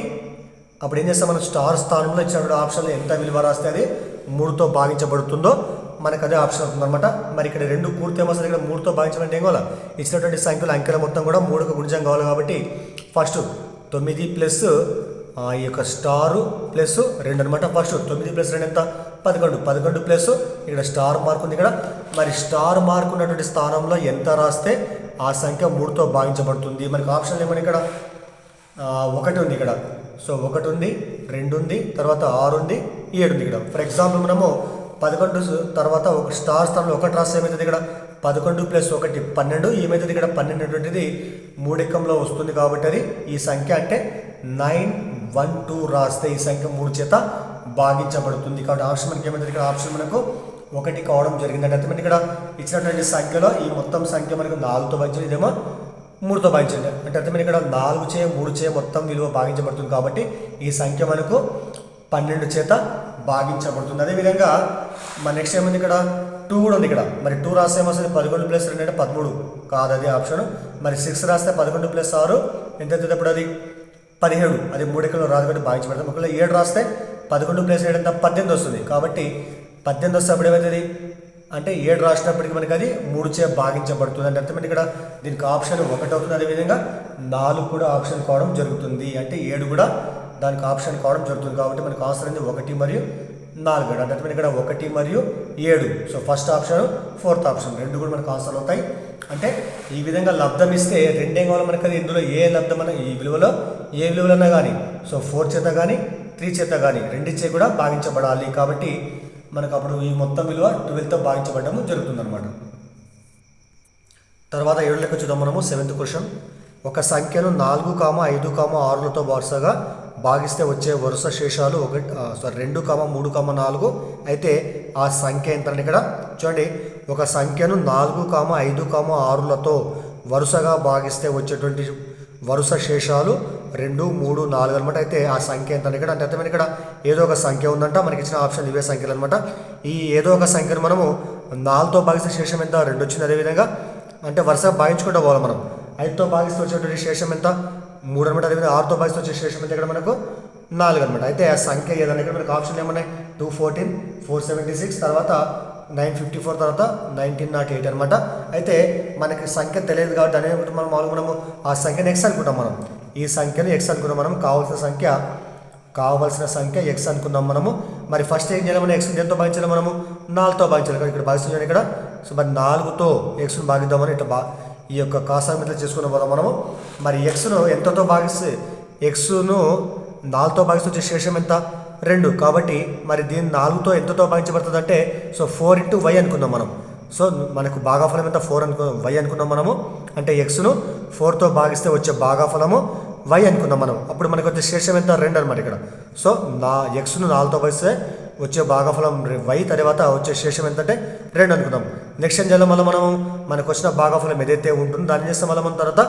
అప్పుడు ఏం చేస్తాం మనం స్టార్ స్థానంలో ఇచ్చినటువంటి ఆప్షన్లో ఎంత విలువ రాస్తే అది 3తో భాగించబడుతుందో మనకు అదే ఆప్షన్ అవుతుందన్నమాట. మరి ఇక్కడ 2 పూర్తి ఏమొస్తుంది, ఇక్కడ 3తో భాగించాలంటే ఏం కావాలి, ఇచ్చినటువంటి సంఖ్యలు అంకెల మొత్తం కూడా 3కు గుణిజం కావాలి. కాబట్టి ఫస్ట్ 9 ప్లస్ ఈ యొక్క స్టారు ప్లస్ 2 అనమాట. ఫస్ట్ 9 ప్లస్ 2 ఎంత 11, 11 ప్లస్ ఇక్కడ స్టార్ మార్క్ ఉంది ఇక్కడ. మరి స్టార్ మార్క్ ఉన్నటువంటి స్థానంలో ఎంత రాస్తే ఆ సంఖ్య 3తో భాగించబడుతుంది. మనకి ఆప్షన్ ఏమని ఇక్కడ 1 ఉంది ఇక్కడ. సో 1 ఉంది, 2 ఉంది, తర్వాత 6 ఉంది, 7 ఉంది ఇక్కడ. ఫర్ ఎగ్జాంపుల్ మనము 11 తర్వాత ఒక స్టార్ స్థానంలో 1 రాస్తే ఏమవుతుంది ఇక్కడ 11 ప్లస్ 1 12, ఏమవుతుంది ఇక్కడ 12 అనేటువంటిది 3 ఎక్కంలో వస్తుంది. కాబట్టి అది ఈ సంఖ్య అంటే 912 రాస్తే ఈ సంఖ్య 3 చేత భాగించబడుతుంది. కాబట్టి ఆప్షన్ మనకి ఏమవుతుంది ఇక్కడ ఆప్షన్ మనకు 1 కావడం జరిగిందంటే అయితే మనకి ఇక్కడ ఇచ్చినటువంటి సంఖ్యలో ఈ మొత్తం సంఖ్య మనకు 4తో భాగించాలి, ఇదేమో 3తో భాగించండి అంటే అర్థం ఇక్కడ 4 చే 3 చే మొత్తం విలువ భాగించబడుతుంది. కాబట్టి ఈ సంఖ్య మనకు 12 చేత భాగించబడుతుంది. అదేవిధంగా మన నెక్స్ట్ ఏముంది ఇక్కడ 2 కూడా ఉంది ఇక్కడ. మరి 2 రాస్తే ఏమొస్తుంది 11 ప్లస్ 2 అంటే 13 కాదు, అది ఆప్షన్. మరి 6 రాస్తే 11 ప్లస్ 6 ఎంత అవుతుంది అప్పుడు అది 17, అది 3 ఎక్కలో రాదు కాబట్టి భాగించబడుతుంది. ఒకవేళ 7 రాస్తే 11 ప్లస్ 7 ఎంత 18 వస్తుంది. కాబట్టి 18 వస్తే అప్పుడు ఏమవుతుంది అంటే 7 రాసినప్పటికీ మనకి అది 3 చే భాగించబడుతుంది అంటే అర్థం ఇక్కడ దీనికి ఆప్షన్ 1 అవుతుంది. అదేవిధంగా 4 కూడా ఆప్షన్ కావడం జరుగుతుంది, అంటే 7 కూడా దానికి ఆప్షన్ కావడం జరుగుతుంది. కాబట్టి మనకు ఆన్సర్ అనేది 1 మరియు 4 అంటే ఇక్కడ 1 మరియు 7. So first option, fourth option 2 కూడా మనకు ఆన్సర్లు అవుతాయి. అంటే ఈ విధంగా లబ్ధం ఇస్తే రెండేం కావాలి మనకి, అది ఇందులో ఏ లబ్ధం అన్న ఈ విలువలో ఏ విలువలన్నా కానీ సో 4 చేత కానీ 3 చేత కానీ 2 చే కూడా భాగించబడాలి. కాబట్టి మనకు అప్పుడు ఈ మొత్తం విలువ 12తో భాగించబడము జరుగుతుందన్నమాట. తర్వాత 7 లెక్క చూద్దాం మనము. 7th question. ఒక సంఖ్యను 4, 5, 6లతో వరుసగా భాగిస్తే వచ్చే వరుస శేషాలు 2, 3, 4 అయితే ఆ సంఖ్య ఎంత ఇక్కడ చూడండి. ఒక సంఖ్యను 4, 5, 6లతో వరుసగా భాగిస్తే వచ్చేటువంటి వరుస శేషాలు 2, 3, 4 అనమాట. అయితే ఆ సంఖ్య ఎంత ఇక్కడ అంటే అర్థమైనా ఇక్కడ ఏదో ఒక సంఖ్య ఉందంట, మనకి ఇచ్చిన ఆప్షన్ ఇవే సంఖ్యలు అనమాట. ఈ ఏదో ఒక సంఖ్యను మనము 4తో భాగిస్తే శేషం ఎంత 2 వచ్చింది. అదేవిధంగా అంటే వరుసగా భాగించుకుంటూ పోవాలి మనం. 5తో భాగిస్తే వచ్చేటువంటి శేషం ఎంత 3 అనమాట. అదేవిధంగా 6తో భాగిస్తే వచ్చే శేషం ఎంత ఇక్కడ మనకు 4 అనమాట. అయితే ఆ సంఖ్య ఏదన్నా ఇక్కడ మనకు ఆప్షన్ ఏమన్నాయి 214, 476, తర్వాత 954, తర్వాత 1908 అనమాట. అయితే మనకి సంఖ్య తెలియదు కాబట్టి దాని ఏమంటాం మనము ఆ సంఖ్యను ఎక్స్ అనుకుంటాం. మనం ఈ సంఖ్యను ఎక్స్ అనుకున్నాం. మనం కావాల్సిన సంఖ్య ఎక్స్ అనుకుందాం మనము. మరి ఫస్ట్ ఏం చేయాలి, మనం ఎక్స్ దేంతో భాగించాలి, మనము 4తో భాగించాలి. ఇక్కడ భాగిస్తున్నాం ఇక్కడ. సో మరి 4తో ఎక్స్ను భాగిద్దామని ఇట్లా ఈ యొక్క కాసామిట్లు చేసుకున్న పోదాం మనము. మరి ఎక్స్ను ఎంతతో భాగిస్తే ఎక్స్ను 4తో భాగిస్తే వచ్చే శేషం ఎంత 2. కాబట్టి మరి దీన్ని 4తో ఎంతతో భాగించబడుతుంది అంటే సో 4 × y అనుకుందాం మనం. సో మనకు భాగాఫలం ఎంత 4 y అనుకున్నాం మనము. అంటే ఎక్స్ను 4తో భాగిస్తే వచ్చే భాగాఫలము y అనుకున్నాం మనం. అప్పుడు మనకు వచ్చే శేషం ఎంత 2 అనమాట ఇక్కడ. సో ఎక్స్ను 4తో భాగిస్తే వచ్చే భాగాఫలం y, తర్వాత వచ్చే శేషం ఎంతంటే 2 అనుకుందాం. నెక్స్ట్ ఏం చేయాలి, మళ్ళీ మనము మనకు వచ్చిన భాగాఫలం ఏదైతే ఉంటుందో దాన్ని చేస్తే మళ్ళీ మనం తర్వాత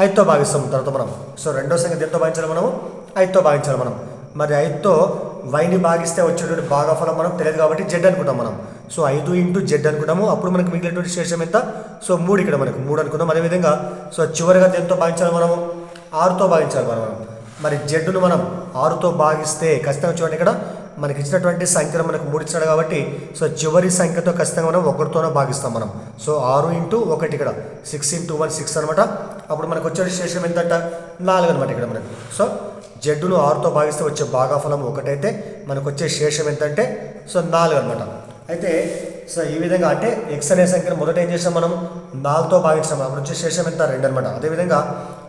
5తో భాగిస్తాం తర్వాత మనం. సో రెండో సంఖ్య దేంతో భాగించాలి, మనము 5తో భాగించాలి మనం. మరి 5తో వైని భాగిస్తే వచ్చేటువంటి భాగాఫలం మనం తెలియదు కాబట్టి z అనుకుంటాం మనం. సో 5 × z అనుకుంటాము. అప్పుడు మనకు మిగిలినటువంటి శేషం ఎంత సో 3 ఇక్కడ మనకు 3 అనుకుందాం. అదేవిధంగా సో చివరిగా దేంతో భాగించాలి, మనము 6తో భాగించాలి మనం. మరి జెడ్ను మనం 6తో భాగిస్తే ఖచ్చితంగా చూడండి ఇక్కడ మనకి ఇచ్చినటువంటి సంఖ్యను మనకు 3 ఇచ్చాడు కాబట్టి సో చివరి సంఖ్యతో ఖచ్చితంగా మనం 1తోనే భాగిస్తాం మనం. సో 6 × 1 ఇక్కడ 6 × 1 6 అనమాట. అప్పుడు మనకు వచ్చే శేషం ఎంతంట 4 అనమాట ఇక్కడ మనకు. సో జెడ్ను 6తో భాగిస్తే వచ్చే భాగాఫలం 1 అయితే మనకు వచ్చే శేషం ఎంతంటే సో 4 అనమాట. అయితే సో ఈ విధంగా అంటే ఎక్స్ అనే సంఖ్యను మొదట ఏం చేసాం మనం 4తో భాగించాం. అప్పుడు వచ్చే శేషం ఎంత 2 అనమాట. అదేవిధంగా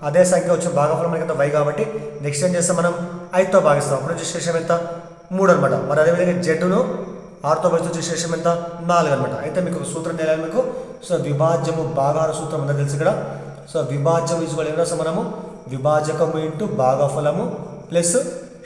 అదే సంఖ్య వచ్చే భాగాఫలం మనకి ఎంత y కాబట్టి నెక్స్ట్ ఏం చేస్తాం మనం 5తో భాగిస్తాం. అప్పుడు వచ్చే శేషం ఎంత 3 అనమాట. మరి అదేవిధంగా జెడ్ను 6తో భాగిస్తే వచ్చే శేషం ఎంత 4 అనమాట. అయితే మీకు సూత్రం తెలియాలి మీకు. సో విభాజ్యము భాగాల సూత్రం ఉందో తెలుసు ఇక్కడ. సో విభాజ్యం ఈజ్వల్ ఏం రాస్తాం మనము విభాజకము × భాగాఫలము ప్లస్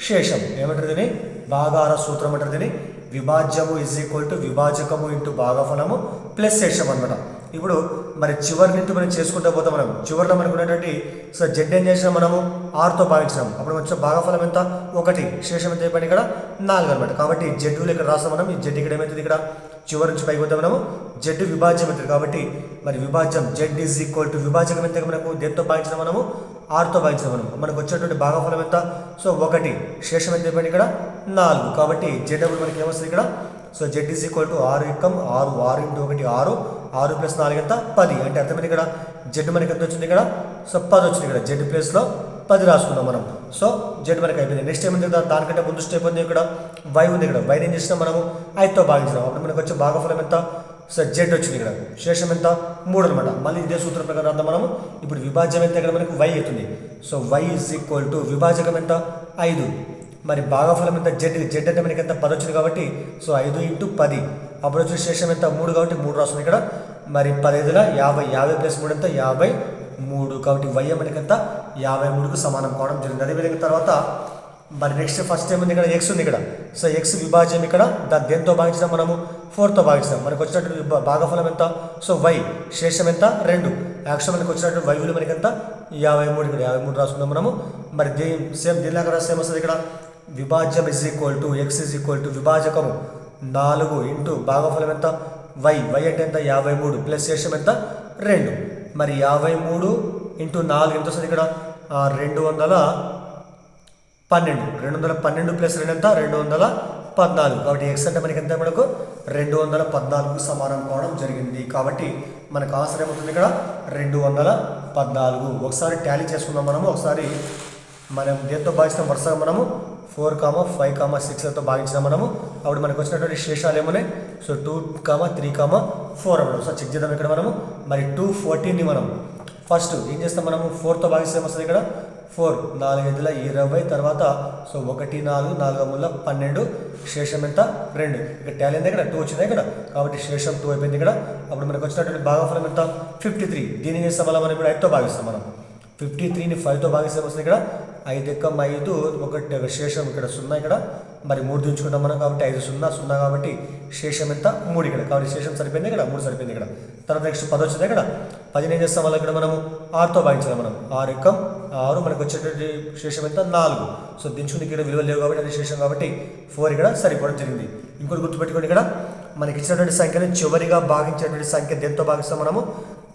శేషం ఏమంటారు దీన్ని భాగాల సూత్రం అంటారు దీన్ని. విభాజ్యము = విభాజకము × భాగాఫలము ప్లస్ శేషం అనమాట. ఇప్పుడు మరి చివరి నుంచి మనం చేసుకుంటూ పోతాం. మనం చివరిలో మనకు ఉన్నటువంటి సో జెడ్ ఏం చేసినాం మనము 6తో భాగించినాం. అప్పుడు వచ్చే భాగాఫలం ఎంత 1, శేషం ఎంత అయిపోయింది ఇక్కడ 4 అనమాట. కాబట్టి జెడ్ ఇక్కడ రాస్తాం మనం. ఈ జెడ్ ఇక్కడ ఏమవుతుంది ఇక్కడ చివరి నుంచి పైకి పోతే మనము జెడ్ విభాజ్యం ఎంత కాబట్టి మరి విభాజ్యం జెడ్ ఈజ్ ఈక్వల్ టు విభాజకం ఎంత మనకు దేంతో భాగించిన మనము ఆరుతో భాగించిన మనకు వచ్చేటువంటి భాగఫలం ఎంత సో 1 శేషం ఎంత చెప్పండి ఇక్కడ 4 కాబట్టి జెడ్ అప్పుడు మనకి ఏమొస్తుంది ఇక్కడ so Z is equal to 6 ఎక్కం 6 6 into 1 6 6 plus 4 ఎంత 10 అంటే అర్థమైంది ఇక్కడ జెడ్ మనకి ఎంత వచ్చింది ఇక్కడ సో 10 వచ్చింది ఇక్కడ జెడ్ ప్లేస్లో 10 రాసుకున్నాం మనం సో జెడ్ మనకి అయిపోయింది నెక్స్ట్ ఏమైంది దానికంటే ముందు స్టెప్ ఉంది ఇక్కడ వై ఉంది ఇక్కడ వైని ఏం చేసినాం మనము 5తో భాగించినాం అప్పుడు మనకు వచ్చే భాగఫలం ఎంత సో జెడ్ వచ్చింది ఇక్కడ శేషం ఎంత 3 అనమాట మళ్ళీ ఇదే సూత్రం ప్రకారం అంతా మనము ఇప్పుడు విభాజ్యం ఎంత ఇక్కడ మనకు వై అవుతుంది so Y is equal to విభాజకం ఎంత 5 మరి భాగఫలం ఎంత జెడ్ అంటే మనకి ఎంత 10 వచ్చింది కాబట్టి సో 5 ఇంటూ 10 అప్పుడు వచ్చే శేషం ఎంత 3 కాబట్టి 3 రాస్తుంది ఇక్కడ మరి 15ల 50 ప్లస్ 3 ఎంత 53 కాబట్టి వై మనకి ఎంత 53కు సమానం కావడం జరిగింది అదేవిధంగా తర్వాత మరి నెక్స్ట్ ఫస్ట్ ఏముంది ఇక్కడ ఎక్స్ ఉంది ఇక్కడ సో ఎక్స్ విభాజ్యం ఇక్కడ దేంతో భాగించినాం మనము 4తో భాగించినాం మనకు వచ్చినటువంటి భాగఫలం ఎంత సో వై శేషం ఎంత 2 యాక్చువల్ మనకు వచ్చినటువంటి వై విలువ మనకి ఎంత 53 ఇక్కడ 53 రాసుకున్నాం మనము మరి సేమ్ దీనిలాగా సేమ్ వస్తుంది ఇక్కడ విభాజ్యం is equal to X is equal to విభాజకము 4 ఇంటూ భాగఫలం ఎంత వై అంటే ఎంత 53 ప్లస్ శేషం ఎంత 2 మరి 53 ఇంటూ 4 ఎంత వస్తుంది ఇక్కడ 212 ప్లస్ 2 ఎంత 214 కాబట్టి ఎక్స్ అంటే మనకి ఎంత మనకు 214కు సమానం కావడం జరిగింది కాబట్టి మనకు ఆన్సర్ ఏమవుతుంది ఇక్కడ 214 ఒకసారి టాలీ చేసుకుందాం మనము ఒకసారి మనం దేంతో భాగించిన వరుసగా మనము 4, 5, 6లతో భాగించిన మనము అప్పుడు మనకు వచ్చినటువంటి శేషాలు ఏమున్నాయి సో 2, 3, 4 అప్పుడు సో చెక్ చేద్దాం ఇక్కడ మనము మరి 214ని మనం ఫస్ట్ ఏం చేస్తాం మనము 4తో భాగిస్తే ఏమొస్తుంది ఇక్కడ 4 4 5ల 20 తర్వాత సో 1 4 4 12 శేషం ఎంత 2 ఇక్కడ టాలీ ఉంది ఇక్కడ 2 వచ్చింది ఇక్కడ కాబట్టి శేషం 2 అయిపోయింది ఇక్కడ అప్పుడు మనకు వచ్చినటువంటి భాగఫలం ఎంత 53 దీన్ని చేస్తాం వల్ల మనం ఇప్పుడు 5తో భాగిస్తాం మనం 53ని 5తో భాగిస్తే వస్తుంది ఇక్కడ 5 ఎక్కం 5 1 శేషం ఇక్కడ 0 ఇక్కడ మరి 3 దించుకుంటాం మనం కాబట్టి 5 0 కాబట్టి శేషం ఎంత 3 ఇక్కడ కాబట్టి శేషం సరిపోయింది ఇక్కడ 3 సరిపోయింది ఇక్కడ తర్వాత నెక్స్ట్ 10 వచ్చింది ఇక్కడ 10 ఏం చేస్తాం వల్ల ఇక్కడ మనము 6తో భాగించాలి మనం 6 ఎక్కం 6 మనకు వచ్చేటువంటి శేషం ఎంత 4 సో దించుకుని ఇక్కడ విలువ లేవు కాబట్టి అది శేషం కాబట్టి 4 ఇక్కడ సరిపోవడం జరిగింది ఇంకోటి గుర్తుపెట్టుకోండి ఇక్కడ మనకి ఇచ్చినటువంటి సంఖ్యను చివరిగా భాగించేటువంటి సంఖ్య దేంతో భాగిస్తాం మనము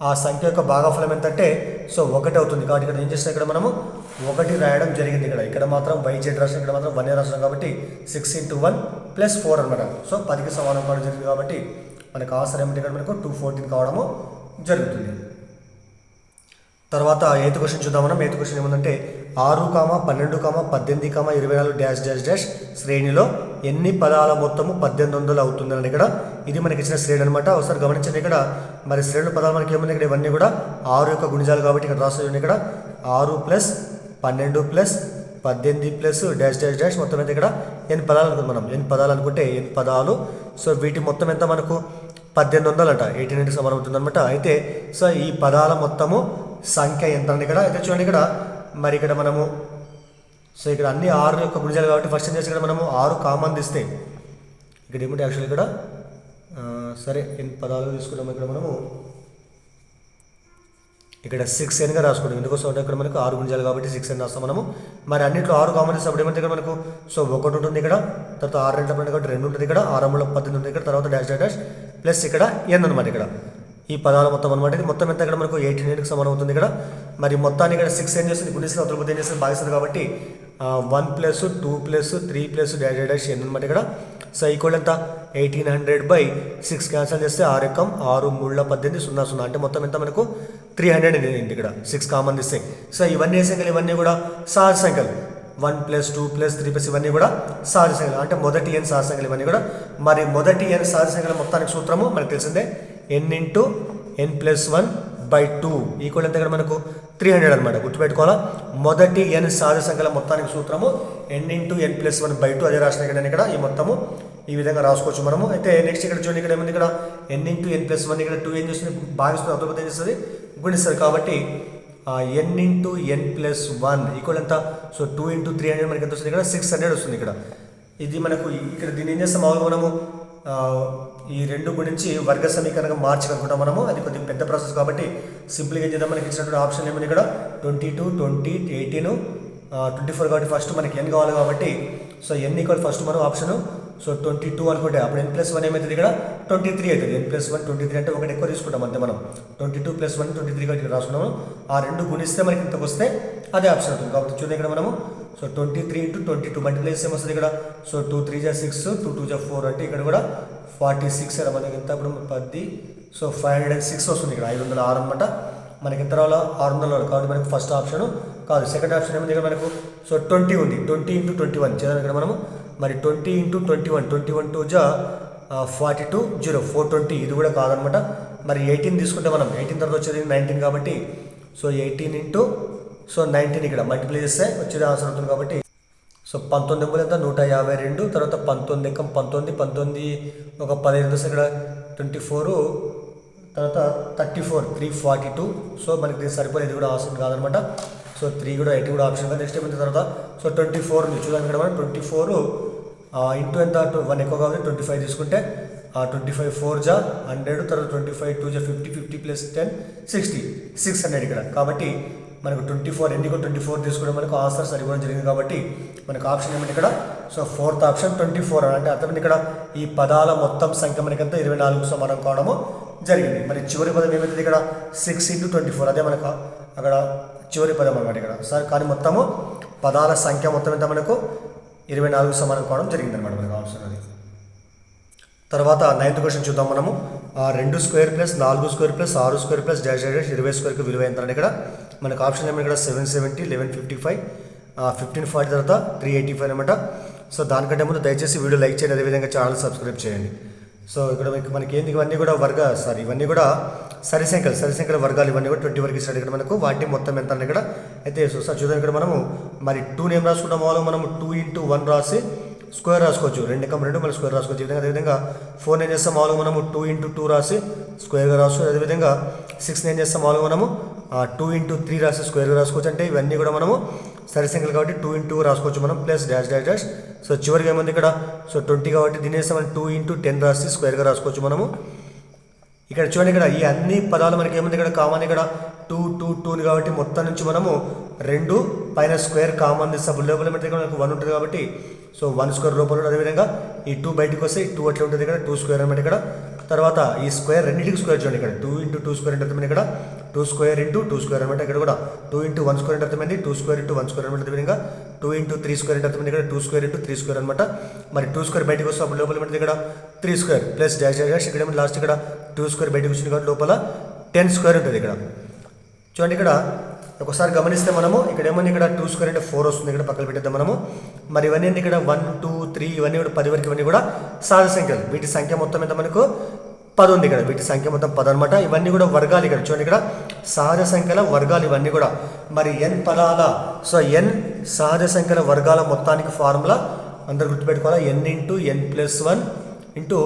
ఆ సంఖ్య యొక్క భాగఫలం ఎంతంటే సో 1 అవుతుంది కాబట్టి ఇక్కడ ఏం చేస్తాం ఇక్కడ మనము 1 రాయడం జరిగింది ఇక్కడ మాత్రం వైజెడ్ రాసిన ఇక్కడ మాత్రం 1 రాసిన కాబట్టి 6 ఇంటూ 1 ప్లస్ 4 అనమాట సో 10కి సమానం కావడం జరిగింది కాబట్టి మనకు ఆన్సర్ ఏమిటి ఇక్కడ మనకు 214 కావడము జరుగుతుంది తర్వాత 8th క్వశ్చన్ చూద్దాం మనం 8th క్వశ్చన్ ఏముందంటే 6, 12, 18, 24 డాష్ డాష్ డాష్ శ్రేణిలో ఎన్ని పదాల మొత్తము 1800 అవుతుందని ఇక్కడ ఇది మనకి ఇచ్చిన శ్రేణి అనమాట ఒకసారి గమనించండి ఇక్కడ మరి శ్రేణి పదాలు మనకి ఏముంది ఇక్కడ ఇవన్నీ కూడా 6 యొక్క గుణిజాలు కాబట్టి ఇక్కడ రాస్తుంది ఇక్కడ 6 plus 12 plus 18 plus dash dash dash మొత్తం ఎంత ఇక్కడ ఎన్ని పదాలు అనుకుంటాం మనం ఎన్ని పదాలు అనుకుంటే ఎన్ని పదాలు సో వీటి మొత్తం ఎంత మనకు 1800 అంట 18కి సమానం అవుతుంది అనమాట అయితే సో ఈ పదాల మొత్తము సంఖ్య ఎంత అని ఇక్కడ అయితే చూడండి ఇక్కడ మరి ఇక్కడ మనము సో ఇక్కడ అన్ని 6 యొక్క గుణిజాలు కాబట్టి ఫస్ట్ ఏం చేసి ఇక్కడ మనము 6 కామన్ తీస్తే ఇక్కడ ఏమిటి యాక్చువల్ ఇక్కడ సరే ఎన్ని పదాలు తీసుకున్నాము ఇక్కడ మనము ఇక్కడ 6n గా రాసుకుంటాం ఎందుకోసం అంటే ఇక్కడ మనకు 6 గుణిజాలు కాబట్టి 6n రాస్తాం మనము మరి అన్నింటిలో 6 కామన్ తీస్తే అప్పుడు ఏమంటే ఇక్కడ మనకు సో 1 ఉంటుంది ఇక్కడ తర్వాత 6 2 కాబట్టి 2 ఉంటుంది ఇక్కడ 6 18 ఉంటుంది ఇక్కడ తర్వాత డాష్ డాష్ ప్లస్ ఇక్కడ n అనమాట ఇక్కడ ఈ పదాల మొత్తం అనమాట ఇది మొత్తం ఎంత ఇక్కడ మనకు 18కి సమానం అవుతుంది ఇక్కడ మరి మొత్తాన్ని ఇక్కడ 6 ఏం చేస్తుంది గుణిస్తుంది అవతల ఏం చేస్తుంది భాగిస్తుంది కాబట్టి 1 plus 2 plus 3 plus dash dash n అనమాట ఇక్కడ సో ఈక్వల్ ఎంత 1800/6 క్యాన్సల్ చేస్తే 6 ఎక్కం 6 3 18 00 అంటే మొత్తం ఎంత మనకు 300 ఏంటి ఇక్కడ 6 కామన్ తీస్తే సో ఇవన్నీ ఏ సంఖ్యలు ఇవన్నీ కూడా సహజ సంఖ్యలు 1 ప్లస్ 2 ప్లస్ 3 ప్లస్ ఇవన్నీ కూడా సహజ సంఖ్యలు అంటే మొదటి n సహజ సంఖ్యలు ఇవన్నీ కూడా మరి మొదటి n సహజ సంఖ్యల మొత్తానికి సూత్రము మనకు తెలిసిందే n ఇంటూ n+1/2 ఈక్వల్ ఎంత ఇక్కడ మనకు 300 అనమాట గుర్తుపెట్టుకోవాలా మొదటి n సహజ సంఖ్యల మొత్తానికి సూత్రము n ఇంటూ n+1/2 అదే రాసిన ఇక్కడ ఈ మొత్తము ఈ విధంగా రాసుకోవచ్చు మనము అయితే నెక్స్ట్ ఇక్కడ చూడండి ఇక్కడ ఏముంది ఇక్కడ n ఇంటూ n+1 ఇక్కడ 2 ఏం చేస్తుంది భాగిస్తుంది అవతల ఏం చేస్తుంది గుణిస్తారు కాబట్టి n ఇంటూ n+1 ఈక్వల్ ఎంత సో 2 ఇంటూ 300 మనకి ఎంత వస్తుంది ఇక్కడ 600 వస్తుంది ఇక్కడ ఇది మనకు ఇక్కడ దీన్ని ఏం చేస్తాం మామూలుగా మనము ఈ రెండు గురించి వర్గ సమీకరణంగా మార్చగలుగుతాం మనము అది కొద్దిగా పెద్ద ప్రాసెస్ కాబట్టి సింపుల్గా ఏం చేద్దాం మనకి ఇచ్చినటువంటి ఆప్షన్ ఏమని ఇక్కడ 22 20 18 24 కాబట్టి ఫస్ట్ మనకి n కావాలి కాబట్టి సో n ఈక్వల్ ఫస్ట్ మనం ఆప్షన్ సో 22 అనుకుంటే అప్పుడు n+1 ఏమవుతుంది ఇక్కడ 23 అవుతుంది. n+1 23 అంటే ఒకటి ఎక్కువ తీసుకుంటాం అంతే మనం. 22 + 1 23 కాబట్టి ఇక్కడ రాసుకున్నాము. ఆ రెండు గుణిస్తే మనకి ఇంతకు వస్తే అదే ఆప్షన్ అవుతుంది. కాబట్టి చూడండి ఇక్కడ మనము సో 23 × 22 మల్టిప్లై చేస్తే ఏమొస్తుంది ఇక్కడ సో 2 × 3 = 6 2 × 2 = 4 అంటే ఇక్కడ కూడా 46 అలా మనకి ఎంత ఇప్పుడు 10 సో 506 వస్తుంది. ఇక్కడ 506 అనమాట. మనకి ఎంత రావాలో 600 కాబట్టి మనకు ఫస్ట్ ఆప్షన్ కాదు. సెకండ్ ఆప్షన్ ఏముంది ఇక్కడ మనకు సో 20 ఉంది. 20 × 21 చేద్దాం ఇక్కడ మనము. మరి 20 × 21 21 2 = 42 0 420 ఇది కూడా కాదనమాట. మరి 18 తీసుకుంటే మనం 18 తర్వాత వచ్చేది 19 కాబట్టి సో 18 × సో 19 ఇక్కడ మల్టిప్లై చేస్తే వచ్చేది ఆన్సర్ అవుతుంది. కాబట్టి సో 19 ఎంత 152 తర్వాత 19 ఎక్కం 19 19 ఒక 15 వస్తే ఇక్కడ 24 తర్వాత 34 342 సో మనకి దీనికి సరిపోయేది కూడా ఆప్షన్ కాదనమాట. సో 3 కూడా 8 కూడా ఆప్షన్ కాదు. నెక్స్ట్ ఏమైంది తర్వాత సో 24 ఉంది చూడండి ఇక్కడ మనం 24 ఇంటూ ఎంత 1 ఎక్కువ కాబట్టి 25 తీసుకుంటే 25 4 = 100 తర్వాత 25 2 = 50 50 + 10 60 600 ఇక్కడ. కాబట్టి మనకు 24 ఎందుకు 24 తీసుకుంటే మనకు ఆన్సర్ సరిపోవడం జరిగింది. కాబట్టి మనకు ఆప్షన్ ఏమిటి ఇక్కడ సో ఫోర్త్ ఆప్షన్ 24 అంటే అర్థమైంది. ఇక్కడ ఈ పదాల మొత్తం సంఖ్య మనకంతా 24కు సమానం కావడము జరిగింది. మరి చివరి పదం ఏమవుతుంది ఇక్కడ 6 × 24 అదే మనకు అక్కడ చివరి పదం అనమాట ఇక్కడ సార్. కానీ మొత్తము పదాల సంఖ్య మొత్తం ఎంత మనకు 24కు సమానం కావడం జరిగింది అనమాట మనకు ఆప్షన్ అది. తర్వాత 9th క్వశ్చన్ చూద్దాం మనము. 2² + 4² + 6² + -- 20² విలువ ఎంత అంటే ఇక్కడ మనకు ఆప్షన్ ఏమో ఇక్కడ 770 1155 1540 తర్వాత 385 అనమాట. సో దానికంటే ముందు దయచేసి వీడియో లైక్ చేయండి, అదేవిధంగా ఛానల్ సబ్స్క్రైబ్ చేయండి. సో ఇక్కడ మనకి ఏంది ఇవన్నీ కూడా ఇవన్నీ కూడా సరిసంఖ్యల వర్గాలు ఇవన్నీ కూడా 20 వరకు ఇస్తాడు ఇక్కడ మనకు. వాటి మొత్తం ఎంత అంటే ఇక్కడ అయితే సో సార్ చూద్దాం ఇక్కడ మనము మరి 2 ఏం రాసుకుంటాం వాళ్ళు మనము 2 × 1 రాసి స్క్వేర్ రాసుకోవచ్చు. 2 × 2 మళ్ళీ స్క్వేర్ రాసుకోవచ్చు. అదేవిధంగా 4 ఏం చేస్తాం వాళ్ళు మనము 2 × 2 రాసి స్క్వేర్గా రాసుకోవచ్చు. అదేవిధంగా 6 ఏం చేస్తాం వాళ్ళు మనము 2 × 3 రాసి స్క్వేర్గా రాసుకోవచ్చు. అంటే ఇవన్నీ కూడా మనము సరిసంఖ్యలు కాబట్టి 2 × 2 రాసుకోవచ్చు మనం ప్లస్ డాష్. సో చివరికి ఏముంది ఇక్కడ సో 20 కాబట్టి దీని వేస్తే మనం 2 × 10 రాసి స్క్వేర్గా రాసుకోవచ్చు మనము. ఇక్కడ చూడండి ఇక్కడ ఈ అన్ని పదాలు మనకి ఏముంది ఇక్కడ కామన్ ఇక్కడ 2 2 2 కాబట్టి మొత్తం నుంచి మనము 2 పైన స్క్వేర్ కామన్ తీస్తాం. లోపల మనకు 1 ఉంటుంది కాబట్టి సో 1² రూపంలో. అదేవిధంగా ఈ 2 బయటకు వస్తే ఈ 2 అట్లా ఉంటుంది ఇక్కడ 2² అనమాట ఇక్కడ. తర్వాత ఈ స్క్వేర్ రెండింటికి స్క్వేర్ చూడండి ఇక్కడ 2 × 2² అంటే అర్థమైంది ఇక్కడ 2² × 2² అనమాట. ఇక్కడ కూడా 2 × 1² అంటే అర్థమైంది 2² × 1² అనమాట. అదేవిధంగా 2 × 3² అంటే అర్థమైంది ఇక్కడ 2² × 3² అనమాట. మరి 2² బయటకు వస్తే అప్పుడు లోపల మనది ఇక్కడ 3² ప్లస్ డాష్ ఇక్కడ లాస్ట్ ఇక్కడ 2² బయటకు వచ్చింది కాబట్టి లోపల 10² ఉంటుంది ఇక్కడ. చూడండి ఇక్కడ ఒకసారి గమనిస్తే మనము ఇక్కడ ఏమన్నా ఇక్కడ 2² అంటే 4 వస్తుంది ఇక్కడ పక్కన పెట్టేద్దాం మనము. మరి ఇవన్నీ ఇక్కడ 1 2 3 ఇవన్నీ కూడా 10 వరకు ఇవన్నీ కూడా సహజ సంఖ్యలు. వీటి సంఖ్య మొత్తం ఎంత మనకు 10 ఉంది ఇక్కడ. వీటి సంఖ్య మొత్తం 10 అనమాట. ఇవన్నీ కూడా వర్గాలు ఇక్కడ చూడండి ఇక్కడ సహజ సంఖ్యల వర్గాలు ఇవన్నీ కూడా. మరి n పదాల సో n సహజ సంఖ్యల వర్గాల మొత్తానికి ఫార్ములా అందరు గుర్తుపెట్టుకోవాలా n × n + 1 ×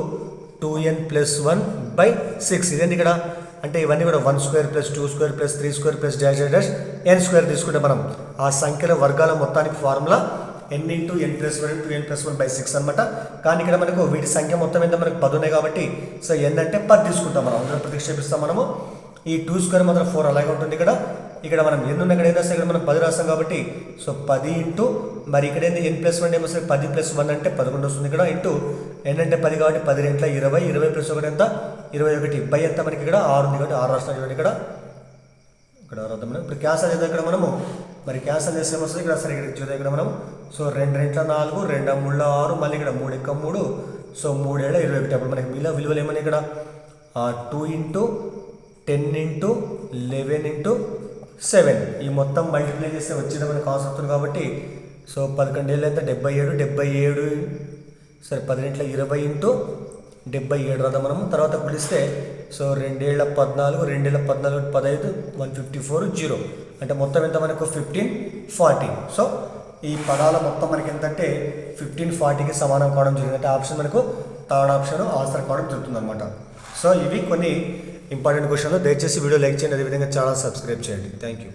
2n + 1/6 ఇదేంటి ఇక్కడ అంటే ఇవన్నీ కూడా 1² + 2² + 3² + డాష్ n² తీసుకుంటే మనం ఆ సంఖ్యల వర్గాల మొత్తానికి ఫార్ములా n × n + 1 × 2n + 1/6 అనమాట. కానీ ఇక్కడ మనకు వీటి సంఖ్య మొత్తం ఎంత మనకు 10 ఉన్నాయి కాబట్టి సో n అంటే 10 తీసుకుంటాం మనం. అందులో ప్రతిక్షేపిస్తాం మనము. ఈ 2² మాత్రం 4 అలాగే ఉంటుంది ఇక్కడ. ఇక్కడ మనం ఎన్ని ఉన్నాయి ఇక్కడ ఏం రాస్తాం ఇక్కడ మనం 10 రాస్తాం కాబట్టి సో 10 × మరి ఇక్కడ ఏంటి n + 1 ఏమొస్తుంది 10 + 1 అంటే 11 వస్తుంది ఇక్కడ. ఇంటూ n అంటే 10 కాబట్టి 10 × 20 20 + 1 ఎంత 21 బై ఎంత మనకి ఇక్కడ 6 ఉంది కాబట్టి 6 రాస్తాం చూడండి ఇక్కడ రాద్దాం మనం. ఇప్పుడు క్యాన్సల్ చేద్దాం ఇక్కడ మనము. మరి క్యాన్సల్ చేస్తే ఏమొస్తుంది ఇక్కడ సరే ఇక్కడ చూద్దాం ఇక్కడ మనం సో 2 × 4 2 × 3 6 మళ్ళీ ఇక్కడ 3 × 3 సో 3 × 7 21 అప్పుడు మనకి మిగిలిన విలువలు ఏమన్నా ఇక్కడ 2 × 10 × 11 × 7 ఈ మొత్తం మల్టిప్లై చేస్తే వచ్చేది మనకు కాన్సెప్ట్ అవుతుంది కాబట్టి సో 11 ఏళ్ళు ఎంత 77 సరే 10 × 20 × 77 రాదా మనము. తర్వాత గుడిస్తే సో 2 ఏళ్ళ 14 2 ఏళ్ళ 14 15 154 0 అంటే మొత్తం ఎంత మనకు 1540. సో ఈ పదాల మొత్తం మనకి ఎంతంటే 1540కి సమానం కావడం జరిగింది. అంటే ఆప్షన్ మనకు థర్డ్ ఆప్షన్ ఆన్సర్ కావడం జరుగుతుంది అనమాట. సో ఇవి కొన్ని ఇంపార్టెంట్ క్వశ్చన్లు. దయచేసి వీడియో లైక్ చేయండి, అదేవిధంగా ఛానల్ సబ్స్క్రైబ్ చేయండి. Thank you.